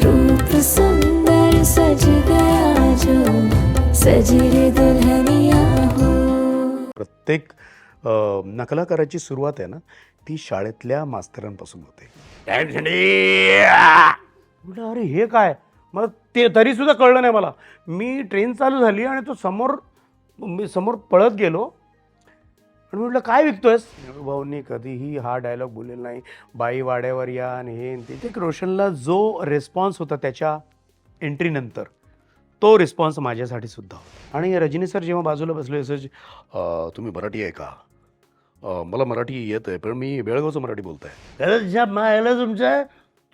रूप सुंदर सज गया जो सजी रे दुल्हनिया हो. प्रत्येक नकला करायची सुरुवात आहे ना ती शाळेतल्या मास्तरांपासून होते. म्हटलं अरे हे काय, मग ते तरी सुद्धा कळलं नाही मला. मी ट्रेन चालू झाली आणि तो मी समोर पळत गेलो आणि म्हटलं काय विकतोयस. भाऊंनी कधीही हा डायलॉग बोललेला नाही. बाई वाड्यावर या आणि हे ते रोशनला जो रिस्पॉन्स होता त्याच्या एंट्रीनंतर तो रिस्पॉन्स माझ्यासाठी सुद्धा होता. आणि रजनी सर जेव्हा बाजूला बसले असं तुम्ही मराठी आहे का, मला मराठी येत आहे पण मी बेळगावचं मराठी बोलताय. खरंच मायला तुमचं,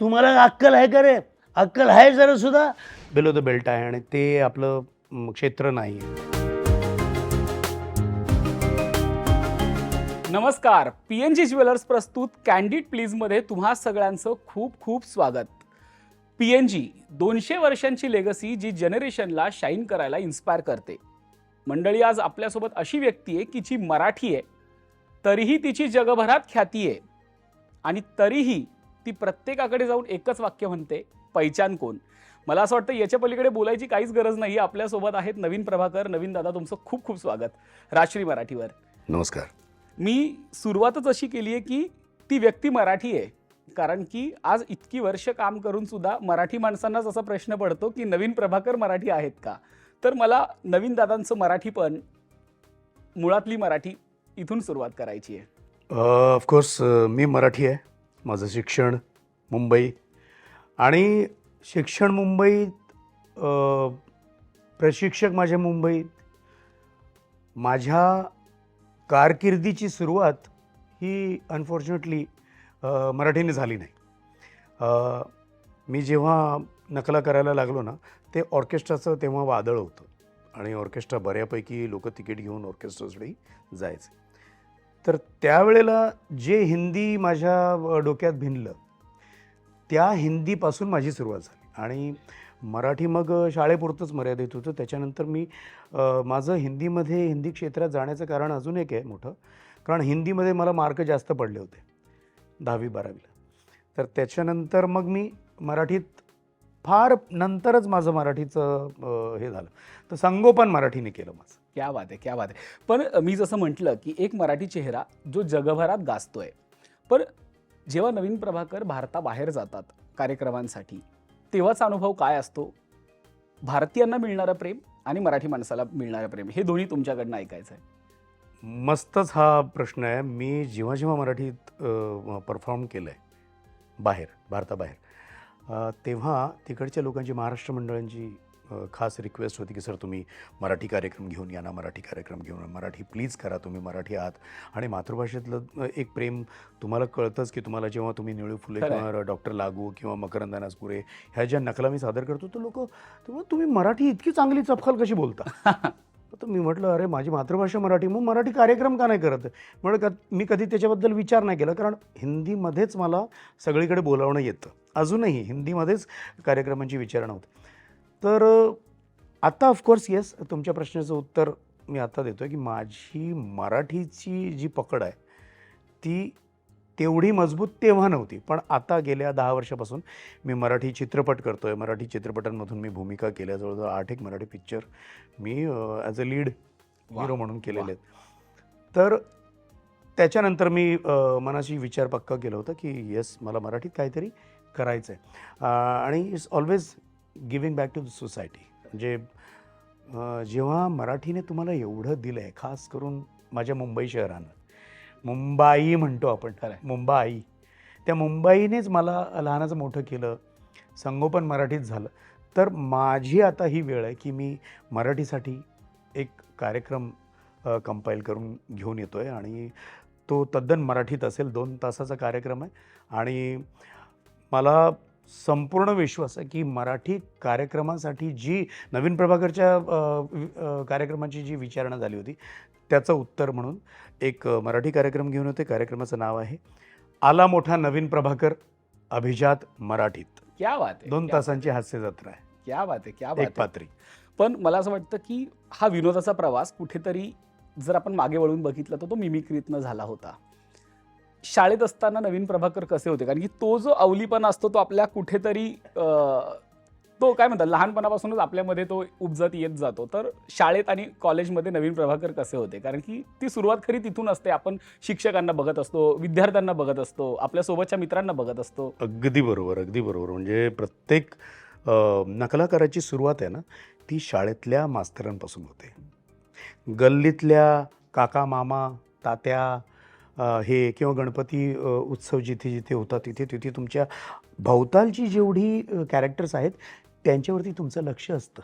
तुम्हाला अक्कल आहे का रे? अक्कल आहे जरा सुद्धा. बिलो द बेल्ट आहे आणि ते आपलं क्षेत्र नाही. नमस्कार. PNG ज्वेलर्स प्रस्तुत कॅन्डिड प्लीजमध्ये तुम्हा सगळ्यांचं खूप खूप स्वागत. PNG 200 वर्षांची लेगसी जी जनरेशनला शाईन करायला इन्स्पायर करते. मंडळी, आज आपल्यासोबत अशी व्यक्ती आहे की जी मराठी आहे, तरीही तिची जगभरात ख्याती आहे आणि तरीही ती प्रत्येकाकडे जाऊन एकच वाक्य म्हणते, पहिचान कोण. मला असं वाटतं याच्या पलीकडे बोलायची काहीच गरज नाही. आपल्यासोबत आहेत नवीन प्रभाकर. नवीन दादा, तुमचं खूप खूप स्वागत राजश्री मराठीवर. नमस्कार. मी सुरुवातच अशी केली आहे की ती व्यक्ती मराठी आहे, कारण की आज इतकी वर्ष काम करून सुद्धा मराठी माणसांनाच असा प्रश्न पडतो की नवीन प्रभाकर मराठी आहेत का. तर मला नवीन दादांचं मराठी पण मुळातली मराठी इथून सुरुवात करायची आहे. ऑफकोर्स मी मराठी आहे. माझं शिक्षण मुंबई आणि शिक्षण मुंबईत, प्रशिक्षक माझे मुंबईत. माझ्या कारकिर्दीची सुरुवात ही अनफॉर्च्युनेटली मराठीने झाली नाही. मी जेव्हा नकला करायला लागलो ना ते ऑर्केस्ट्राचं तेव्हा वादळ होतं आणि ऑर्केस्ट्रा बऱ्यापैकी लोक तिकीट घेऊन ऑर्केस्ट्रासाठी जायचे. तर त्यावेळेला जे हिंदी माझ्या डोक्यात भिनलं त्या हिंदीपासून माझी सुरुवात झाली आणि मराठी मग शाळेपुरतंच मर्यादित होतं. त्याच्यानंतर मी माझं हिंदी क्षेत्रात जाण्याचं कारण अजून एक आहे मोठं, कारण हिंदीमध्ये मला मार्क जास्त पडले होते 10वी-12वीला. तर त्याच्यानंतर मग मी मराठीत फार नंतरच माझं मराठीचं हे झालं. तर संगोपन मराठीने केलं माझं. क्या बात आहे, क्या बात आहे. पण मी जसं म्हटलं की एक मराठी चेहरा जो जगभरात गाजतोय, पण जेव्हा नवीन प्रभाकर भारताबाहेर जातात कार्यक्रमांसाठी तेव्हाचा अनुभव काय असतो? भारतीयांना मिळणारं प्रेम आणि मराठी माणसाला मिळणारं प्रेम हे दोन्ही तुमच्याकडनं ऐकायचं आहे. मस्तच हा प्रश्न आहे. मी जेव्हा मराठीत परफॉर्म केलं आहे भारताबाहेर, तेव्हा तिकडच्या लोकांची, महाराष्ट्र मंडळांची खास रिक्वेस्ट होती की सर तुम्ही मराठी कार्यक्रम घेऊन या ना, मराठी कार्यक्रम घेऊन या, मराठी प्लीज करा, तुम्ही मराठी आहात. आणि मातृभाषेतलं एक प्रेम तुम्हाला कळतंच की तुम्हाला जेव्हा तुम्ही निळू फुले किंवा डॉक्टर लागू किंवा मकरंद अनासपुरे ह्या ज्या नकला मी सादर करतो तर लोक तुम्ही मराठी इतकी चांगली चपखल कशी बोलता. तर मी म्हटलं अरे माझी मातृभाषा मराठी, मग मराठी कार्यक्रम का नाही करत. म्हणून मी कधी त्याच्याबद्दल विचार नाही केला, कारण हिंदीमध्येच मला सगळीकडे बोलावणं येतं. अजूनही हिंदीमध्येच कार्यक्रमांची विचारणा होते. तर आता ऑफकोर्स येस, तुमच्या प्रश्नाचं उत्तर मी आता देतो आहे की माझी मराठीची जी पकड आहे ती तेवढी मजबूत तेव्हा नव्हती, पण आता गेल्या 10 वर्षापासून मी मराठी चित्रपट करतो आहे. मराठी चित्रपटांमधून मी भूमिका केल्या. जवळजवळ 8 एक Marathi picture me as a lead hero म्हणून केलेले आहेत. तर त्याच्यानंतर मी मनाशी विचार पक्का केला होता की येस मला मराठीत काहीतरी करायचं आहे. आणि it's always giving back to the society. म्हणजे जेव्हा मराठीने तुम्हाला एवढं दिलं आहे, खास करून माझ्या मुंबई शहरानं, मुंबाई म्हणतो आपण, मुंबाई, त्या मुंबाईनेच मला लहानाचं मोठं केलं, संगोपन मराठीत झालं. तर माझी आता ही वेळ आहे की मी मराठीसाठी एक कार्यक्रम कंपाईल करून घेऊन येतो आहे आणि तो तद्दन मराठीत असेल. 2 तासाचा कार्यक्रम आहे आणि मला संपूर्ण विश्वास आहे की मराठी कार्यक्रमासाठी जी नवीन प्रभाकरच्या कार्यक्रमाची जी विचारणा झाली होती त्याचं उत्तर म्हणून एक मराठी कार्यक्रम घेऊन होते. कार्यक्रमाचं नाव आहे आला मोठा नवीन प्रभाकर अभिजात मराठीत. क्या बात आहे. 2 तासांची हास्य जत्रा आहे. क्या बात आहे, क्या बात एक पात्री. पण मला असं वाटतं की हा विनोदाचा प्रवास कुठेतरी जर आपण मागे वळून बघितलं तर तो मिमिक्रीतनं झाला होता. शाळेत असताना नवीन प्रभाकर कसे होते? कारण की तो जो अवलीपणा असतो तो आपल्या कुठेतरी तो काय म्हणतात लहानपणापासूनच आपल्यामध्ये तो उपजत येत जातो. तर शाळेत आणि कॉलेजमध्ये नवीन प्रभाकर कसे होते? कारण की ती सुरुवात खरी तिथून असते. आपण शिक्षकांना बघत असतो, विद्यार्थ्यांना बघत असतो, आपल्या सोबतच्या मित्रांना बघत असतो. अगदी बरोबर, अगदी बरोबर. म्हणजे प्रत्येक नकलाकाराची सुरुवात आहे ना, ती शाळेतल्या मास्तरांपासून होते. गल्लीतल्या काका, मामा, तात्या हे किंवा गणपती उत्सव जिथे जिथे होता तिथे तिथे तुमच्या भोवतालची जेवढी कॅरेक्टर्स आहेत त्यांच्यावरती तुमचं लक्ष असतं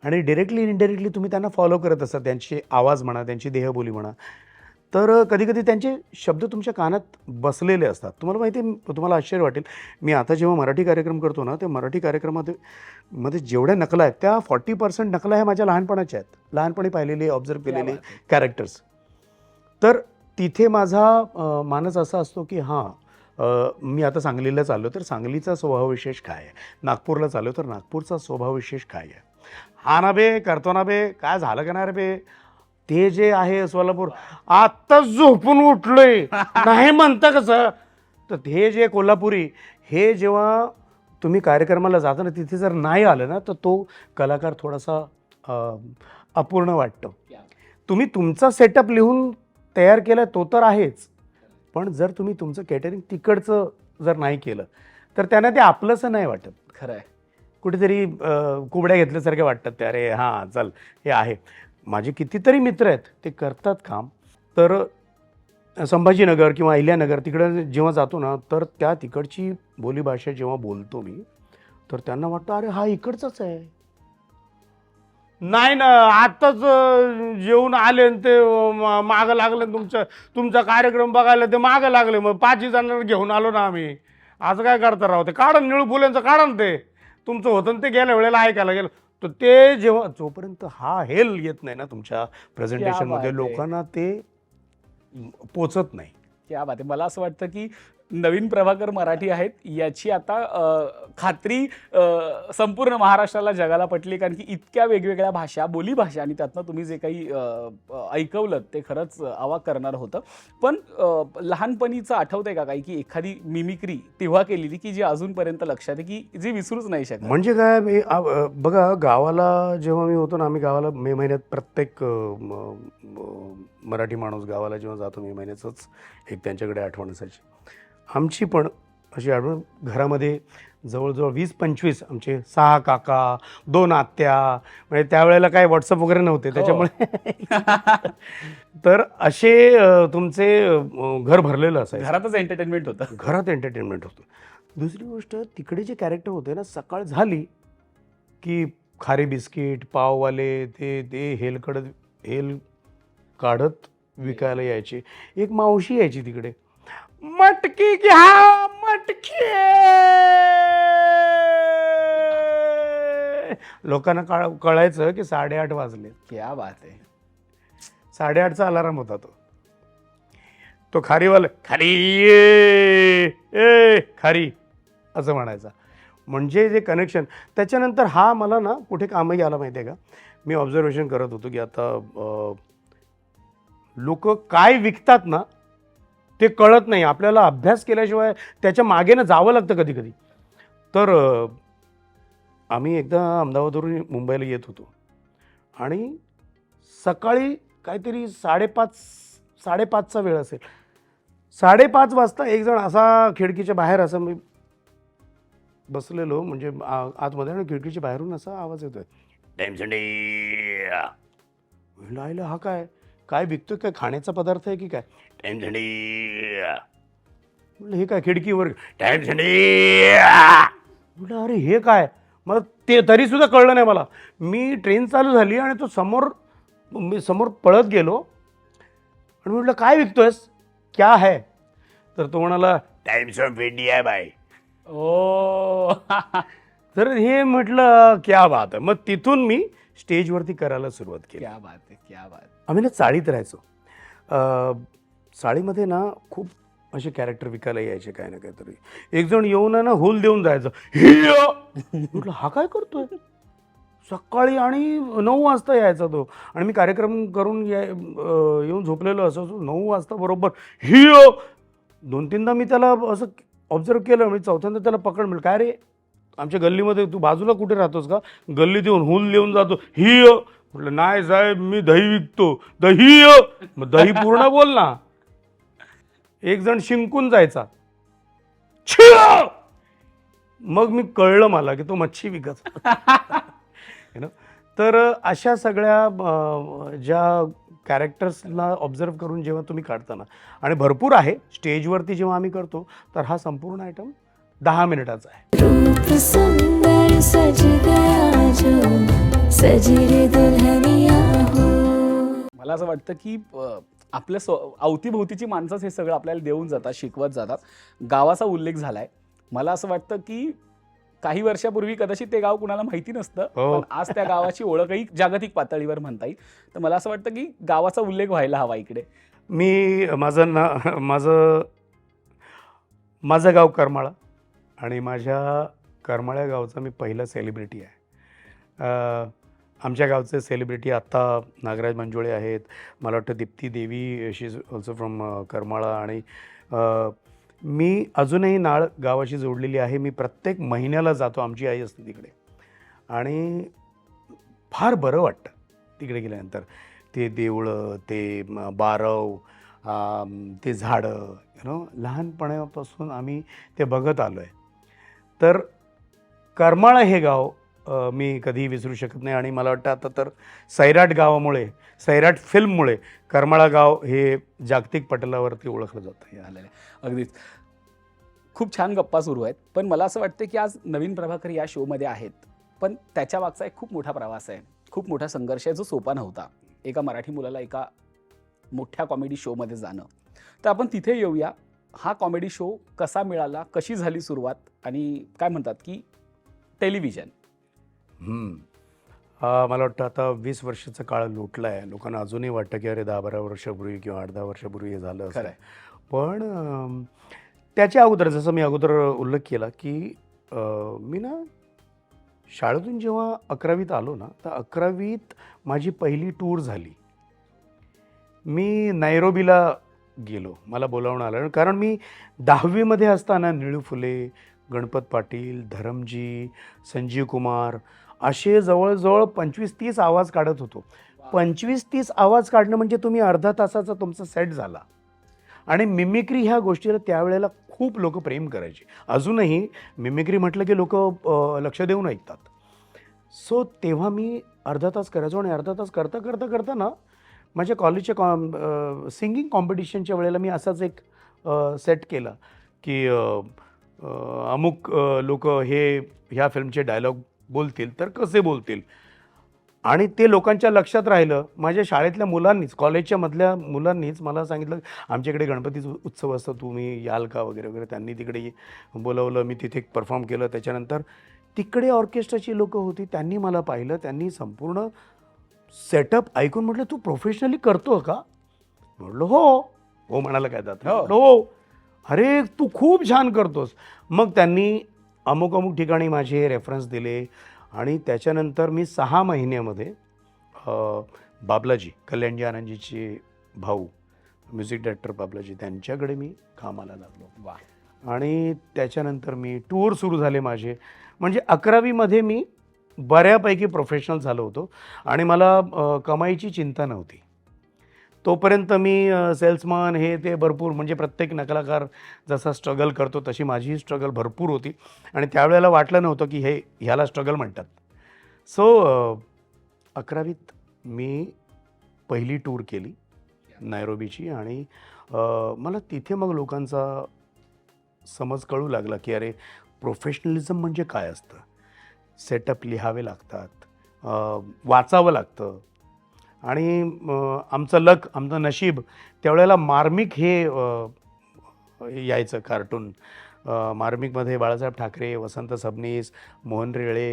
आणि डिरेक्टली इनडायरेक्टली तुम्ही त्यांना फॉलो करत असता. त्यांचे आवाज म्हणा, त्यांची देहबोली म्हणा. तर कधीकधी त्यांचे शब्द तुमच्या कानात बसलेले असतात. तुम्हाला माहिती आहे, तुम्हाला आश्चर्य वाटेल, मी आता जेव्हा मराठी कार्यक्रम करतो ना, त्या मराठी कार्यक्रमामध्ये जेवढ्या नकला आहेत त्या 40% नकला ह्या माझ्या लहानपणाच्या आहेत. लहानपणी पाहिलेले, ऑब्झर्व केलेले कॅरेक्टर्स. तर तिथे माझा मानस असा असतो की हां, मी आता सांगलीला चाललो तर सांगलीचा स्वभावविशेष काय आहे, नागपूरला चाललो तर नागपूरचा स्वभावविशेष काय आहे. हा ना बे, करतो ना बे, काय झालं का नाही रे बे, ते जे आहे सोलापूर, आत्ताच झोपून उठलोय नाही म्हणता कसं. तर हे जे कोल्हापुरी, हे जेव्हा तुम्ही कार्यक्रमाला जाता ना, तिथे जर नाही आलं ना तर तो कलाकार थोडासा अपूर्ण वाटतो. तुम्ही तुमचा सेटअप लिहून तयार केला तो तर आहेच, पण जर तुम्ही तुमचं कॅटरिंग तिकडचं जर नाही केलं तर त्यांना ते आपलंसं नाही वाटत. खरं आहे. कुठेतरी कुबड्या घेतल्यासारखे वाटतात ते. अरे हां चल हे आहे. माझे कितीतरी मित्र आहेत ते करतात काम. तर संभाजीनगर किंवा अहिल्यानगर तिकडं जेव्हा जातो ना, तर त्या तिकडची बोलीभाषा जेव्हा बोलतो मी तर त्यांना वाटतं अरे हा इकडचाच आहे. नाही ना, आत्ताच जेवून आले आणि ते मागं लागले, तुमचा कार्यक्रम बघायला ते मागं लागले. मग 5 जणांना घेऊन आलो ना आम्ही. असं काय करता राव, ते काढा निळू फुल्यांचं काढा ना, ते तुमचं होतं ना ते गेल्या वेळेला ऐकायला गेलं. तर ते जेव्हा जोपर्यंत हा हेल येत नाही ना तुमच्या प्रेझेंटेशनमध्ये, लोकांना ते पोचत नाही. क्या बात आहे. मला असं वाटतं की नवीन प्रभाकर मराठी आहेत याची आता खात्री संपूर्ण महाराष्ट्राला, जगाला पटली. कारण की इतक्या वेगवेगळ्या भाषा, बोलीभाषा आणि त्यातनं तुम्ही जे काही ऐकवलं ते खरंच अवाक करणार होतं. पण लहानपणीचं आठवतंय का काही की एखादी मिमिक्री तेव्हा केलेली की जी अजूनपर्यंत लक्षात आहे, की जी विसरूच नाही शकत? म्हणजे काय, बघा गावाला जेव्हा मी होतो ना, आम्ही गावाला मे महिन्यात प्रत्येक मराठी माणूस गावाला जेव्हा जातो मे महिन्याचंच एक त्यांच्याकडे आठवण असायची. आमची पण अशी आठवण, घरामध्ये जवळजवळ 20-25 आमचे 6 काका, 2 आत्या, म्हणजे त्यावेळेला काय व्हॉट्सअप वगैरे नव्हते त्याच्यामुळे तर असे तुमचे घर भरलेलं असायचं. घरातच एंटरटेनमेंट होतं. घरात एंटरटेनमेंट होतं. दुसरी गोष्ट, तिकडे जे कॅरेक्टर होते ना, सकाळ झाली की खारी बिस्किट, पाववाले ते हेल काढत विकायला यायचे. एक मावशी यायची तिकडे, मटकी घ्या मटकी. लोकांना कळायचं की 8:30 वाजले. क्या बात आहे. 8:30चा अलाराम होता तो खारीवाला, खारी ए खारी असं म्हणायचा. म्हणजे जे कनेक्शन. त्याच्यानंतर हा मला ना कुठे कामही आला माहिती आहे का, मी ऑब्झर्वेशन करत होतो की आता लोक काय विकतात ना ते कळत नाही. आपल्याला अभ्यास केल्याशिवाय त्याच्या मागे ना जावं लागतं कधी कधी. तर आम्ही एकदा अहमदाबादवरून मुंबईला येत होतो आणि सकाळी काहीतरी 5:30चा वेळ असेल. 5:30 वाजता एक जण असा खिडकीच्या बाहेर, असं मी बसलेलो म्हणजे आतमध्ये, आणि खिडकीच्या बाहेरून असा आवाज येतोय, टाइम संडे. म्हणलं हा काय विकतोय, काय खाण्याचा पदार्थ आहे की काय? Time Sunday. म्हटलं हे काय, खिडकीवर टाइम संडे. म्हटलं अरे हे काय, मला ते तरीसुद्धा कळलं नाही मला. मी ट्रेन चालू झाली आणि तो समोर पळत गेलो आणि म्हटलं काय विकतोयस, क्या है? तर तो म्हणाला टाइम्स ऑफ इंडिया बाय. ओ तर हे म्हटलं क्या बात आहे. मग तिथून मी स्टेजवरती करायला सुरुवात केली. क्या बात आहे, क्या बात. आम्ही ना चाळीत राहायचो. चाळीमध्ये ना खूप असे कॅरेक्टर विकायला यायचे काय ना काहीतरी. एक जण येऊन ना होल देऊन जायचं. म्हटलं हा काय करतोय, सकाळी आणि 9 वाजता यायचा तो. आणि मी कार्यक्रम करून येऊन झोपलेलो असायचो. 9 वाजता बरोबर हियो. 2-3दा मी त्याला असं ऑब्झर्व केलं. म्हणजे चौथ्यांदा त्याला पकड मिळेल, काय रे आमच्या गल्लीमध्ये तू बाजूला कुठे राहतोस का, गल्लीत येऊन हुल लिहून जातो ही म्हटलं नाही साहेब मी दही विकतो, दही मग दही पूर्ण बोल ना. एक जण शिंकून जायचा, छिया! मग मी कळलं मला की तो मच्छी विकत यु नो. तर अशा सगळ्या ज्या कॅरेक्टर्सला ऑब्झर्व करून जेव्हा तुम्ही काढताना, आणि भरपूर आहे स्टेजवरती जेव्हा आम्ही करतो, तर हा संपूर्ण आयटम 10 मिनिटाचा आहे. रूप सुंदर सज गया जो सजी रे दुल्हनिया हो. मला असं वाटतं की आपल्या अवतीभोवतीची माणसंच हे सगळं आपल्याला देऊन जातात, शिकवत जातात. गावाचा उल्लेख झालाय. मला असं वाटतं की काही वर्षापूर्वी कदाचित ते गाव कुणाला माहिती नसतं, हो. पण आज त्या गावाची ओळखही जागतिक पातळीवर म्हणता येईल. तर मला असं वाटतं की गावाचा उल्लेख व्हायला हवा इकडे. मी माझं गाव करमाळा, आणि माझ्या करमाळ्या गावचा मी पहिला सेलिब्रिटी आहे. आमच्या गावचे सेलिब्रिटी आत्ता नागराज मंजुळे आहेत. मला वाटतं दीप्ती देवी, शी इज ऑल्सो फ्रॉम करमाळा. आणि मी अजूनही नाळ गावाशी जोडलेली आहे. मी प्रत्येक महिन्याला जातो, आमची आई असते तिकडे, आणि फार बरं वाटतं तिकडे गेल्यानंतर. ते देवळं, ते बारव, ते झाडं, यु नो, लहानपणापासून आम्ही ते बघत आलो आहे. तर करमाळा हे गाव मी कधीही विसरू शकत नाही. आणि मला वाटतं आता तर सैराट गावामुळे, सैराट फिल्ममुळे करमाळा गाव हे जागतिक पटलावरती ओळखलं जातं. आलेलं आहे. अगदीच. खूप छान गप्पा सुरू आहेत. पण मला असं वाटतं की आज नवीन प्रभाकर या शोमध्ये आहेत, पण त्याच्या मागचा एक खूप मोठा प्रवास आहे, खूप मोठा संघर्ष आहे, जो सोपा नव्हता. एका मराठी मुलाला एका मोठ्या कॉमेडी शोमध्ये जाणं. तर आपण तिथे येऊया. हा कॉमेडी शो कसा मिळाला, कशी झाली सुरुवात, आणि काय म्हणतात की टेलिव्हिजन. मला वाटतं आता 20 वर्षाचा काळ लोटला आहे. लोकांना अजूनही वाटतं की अरे 10-12 वर्षापूर्वी किंवा 8-10 वर्षापूर्वी हे झालं असं. खरं आहे. पण त्याच्या अगोदर, जसं मी अगोदर उल्लेख केला की मी ना शाळेतून जेव्हा 11वीत आलो ना, तर 11वीत माझी पहिली टूर झाली. मी नैरोबीला गेलो, मला बोलावणं आलं. कारण मी 10वीमध्ये असताना निळू फुले, गणपत पाटील, धरमजी, संजीव कुमार असे जवळजवळ 25-30 आवाज काढत होतो. 25-30 आवाज काढणं म्हणजे तुम्ही अर्धा तासाचा तुमचा सेट झाला. आणि मिमिक्री ह्या गोष्टीला त्यावेळेला खूप लोक प्रेम करायचे. अजूनही मिमिक्री म्हटलं की लोक लक्ष देऊन ऐकतात. सो तेव्हा मी अर्धा तास करायचो, आणि अर्धा तास करता ना माझ्या कॉलेजच्या सिंगिंग कॉम्पिटिशनच्या वेळेला मी असाच एक सेट केला की अमुक लोक हे ह्या फिल्मचे डायलॉग बोलतील तर कसे बोलतील, आणि ते लोकांच्या लक्षात राहिलं. माझ्या शाळेतल्या मुलांनीच, कॉलेजच्या मधल्या मुलांनीच मला सांगितलं आमच्याकडे गणपतीचा उत्सव असतो, तुम्ही याल का वगैरे वगैरे. त्यांनी तिकडे बोलवलं, मी तिथे परफॉर्म केलं. त्याच्यानंतर तिकडे ऑर्केस्ट्राची लोकं होती, त्यांनी मला पाहिलं, त्यांनी संपूर्ण सेटअप ऐकून म्हटलं तू प्रोफेशनली करतो का? म्हटलं हो म्हणाला काय जातं, हो, अरे तू खूप छान करतोस. मग त्यांनी अमुक ठिकाणी माझे रेफरन्स दिले, आणि त्याच्यानंतर मी 6 महिन्यामध्ये बाबलाजी, कल्याणजी आनंदजीचे भाऊ, म्युझिक डायरेक्टर बाबलाजी, त्यांच्याकडे मी कामाला लागलो. वा. आणि त्याच्यानंतर मी टूर सुरू झाले माझे. म्हणजे 11वीमध्ये मी बऱ्यापैकी प्रोफेशनल झालो होतो, आणि मला कमाईची चिंता नव्हती. तोपर्यंत मी सेल्समन हे ते भरपूर, म्हणजे प्रत्येक कलाकार जसा स्ट्रगल करतो तशी माझीही स्ट्रगल भरपूर होती. आणि त्यावेळेला वाटलं नव्हतं की ह्याला स्ट्रगल म्हणतात. सो 11वीत मी पहिली टूर केली नैरोबीची, आणि मला तिथे मग लोकांचा समज कळू लागला की अरे प्रोफेशनलिझम म्हणजे काय असतं. सेटअप लिहावे लागतात, वाचावं लागतं. आणि आमचं नशीब त्यावेळेला मार्मिक हे यायचं कार्टून. मार्मिकमध्ये बाळासाहेब ठाकरे, वसंत सबनीस, मोहन रेळे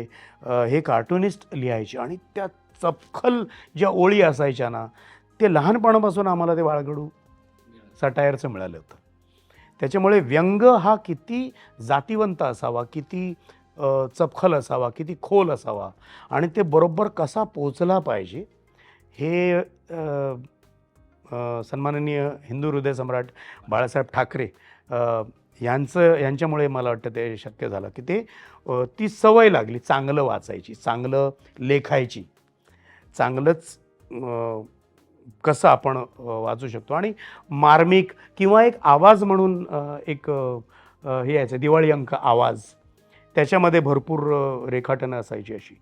हे कार्टुनिस्ट लिहायचे, आणि त्या चपखल ज्या ओळी असायच्या ना, ते लहानपणापासून आम्हाला ते बाळगडू सटायरचं मिळालं होतं. त्याच्यामुळे व्यंग हा किती जातिवंत असावा, किती चपखल असावा, किती खोल असावा, आणि ते बरोबर कसा पोचला पाहिजे हे सन्माननीय हिंदू हृदय सम्राट बाळासाहेब ठाकरे यांच्यामुळे मला वाटतं ते शक्य झालं की ते ती सवय लागली चांगलं वाचायची, चांगलं लेखायची, चांगलंच कसं आपण वाचू शकतो. आणि मार्मिक किंवा एक आवाज म्हणून एक हे यायचं दिवाळी अंक आवाज, त्याच्यामध्ये भरपूर रेखाटनं असायची अशी.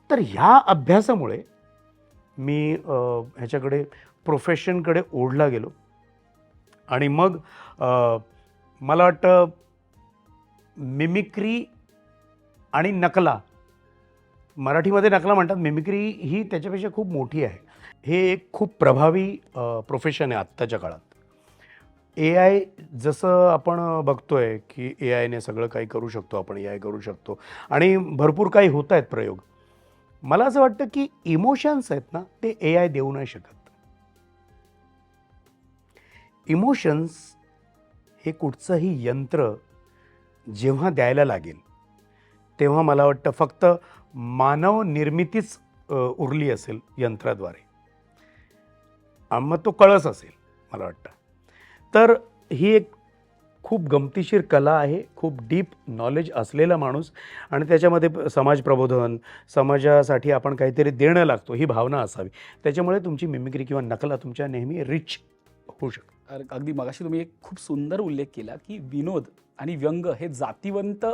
तर ह्या अभ्यासामुळे मी ह्याच्याकडे प्रोफेशनकडे ओढला गेलो. आणि मग मला वाटतं मिमिक्री आणि नकला, मराठीमध्ये नकला म्हणतात, मिमिक्री ही त्याच्यापेक्षा खूप मोठी आहे. हे एक खूप प्रभावी प्रोफेशन आहे आत्ताच्या काळात. AI जसं आपण बघतोय की AIने सगळं काही करू शकतो, आपण AI करू शकतो आणि भरपूर काही होत आहेत प्रयोग. मला असं वाटतं की इमोशन्स आहेत ना, ते AI देऊ नाही शकत. इमोशन्स हे कुठचंही यंत्र जेव्हा द्यायला लागेल तेव्हा मला वाटतं फक्त मानव निर्मितीच उरली असेल यंत्राद्वारे, मग तो कळस असेल मला वाटतं. तर ही एक खूप गमतीशीर कला आहे, खूप डीप नॉलेज असलेला माणूस आणि त्याच्यामध्ये समाज प्रबोधन, समाजासाठी आपण काहीतरी देणं लागतो ही भावना असावी. त्याच्यामुळे तुमची मिमिक्री किंवा नकला तुमच्या नेहमी रिच होऊ शकते. अगदी मगाशी तुम्ही एक खूप सुंदर उल्लेख केला की विनोद आणि व्यंग हे जातीवंत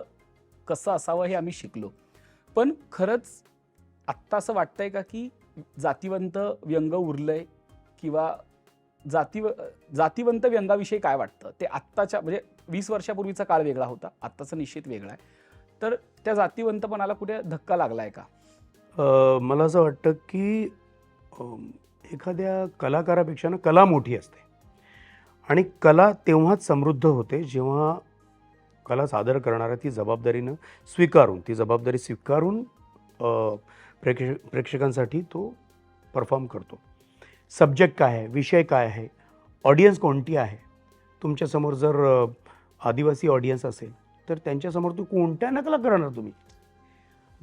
कसं असावं हे आम्ही शिकलो. पण खरंच आत्ता असं वाटतंय का की जातीवंत व्यंग उरलंय, किंवा जातीवंत व्यंगाविषयी काय वाटतं? ते आत्ताच्या म्हणजे 20 वर्षापूर्वीचा काळ वेगळा होता, आत्ताचा निश्चित वेगळा आहे. तर त्या जातीवंतपणाला कुठे धक्का लागलाय का? मला असं वाटतं की एखाद्या कलाकारापेक्षा ना कला मोठी असते आणि कला तेव्हाच समृद्ध होते जेव्हा कला सादर करणारा ती जबाबदारी स्वीकारून प्रेक्षकांसाठी तो परफॉर्म करतो. सब्जेक्ट काय आहे, विषय काय आहे, ऑडियन्स कोणती आहे. तुमच्यासमोर जर आदिवासी ऑडियन्स असेल तर त्यांच्यासमोर तू कोणत्या नकला करणार? तुम्ही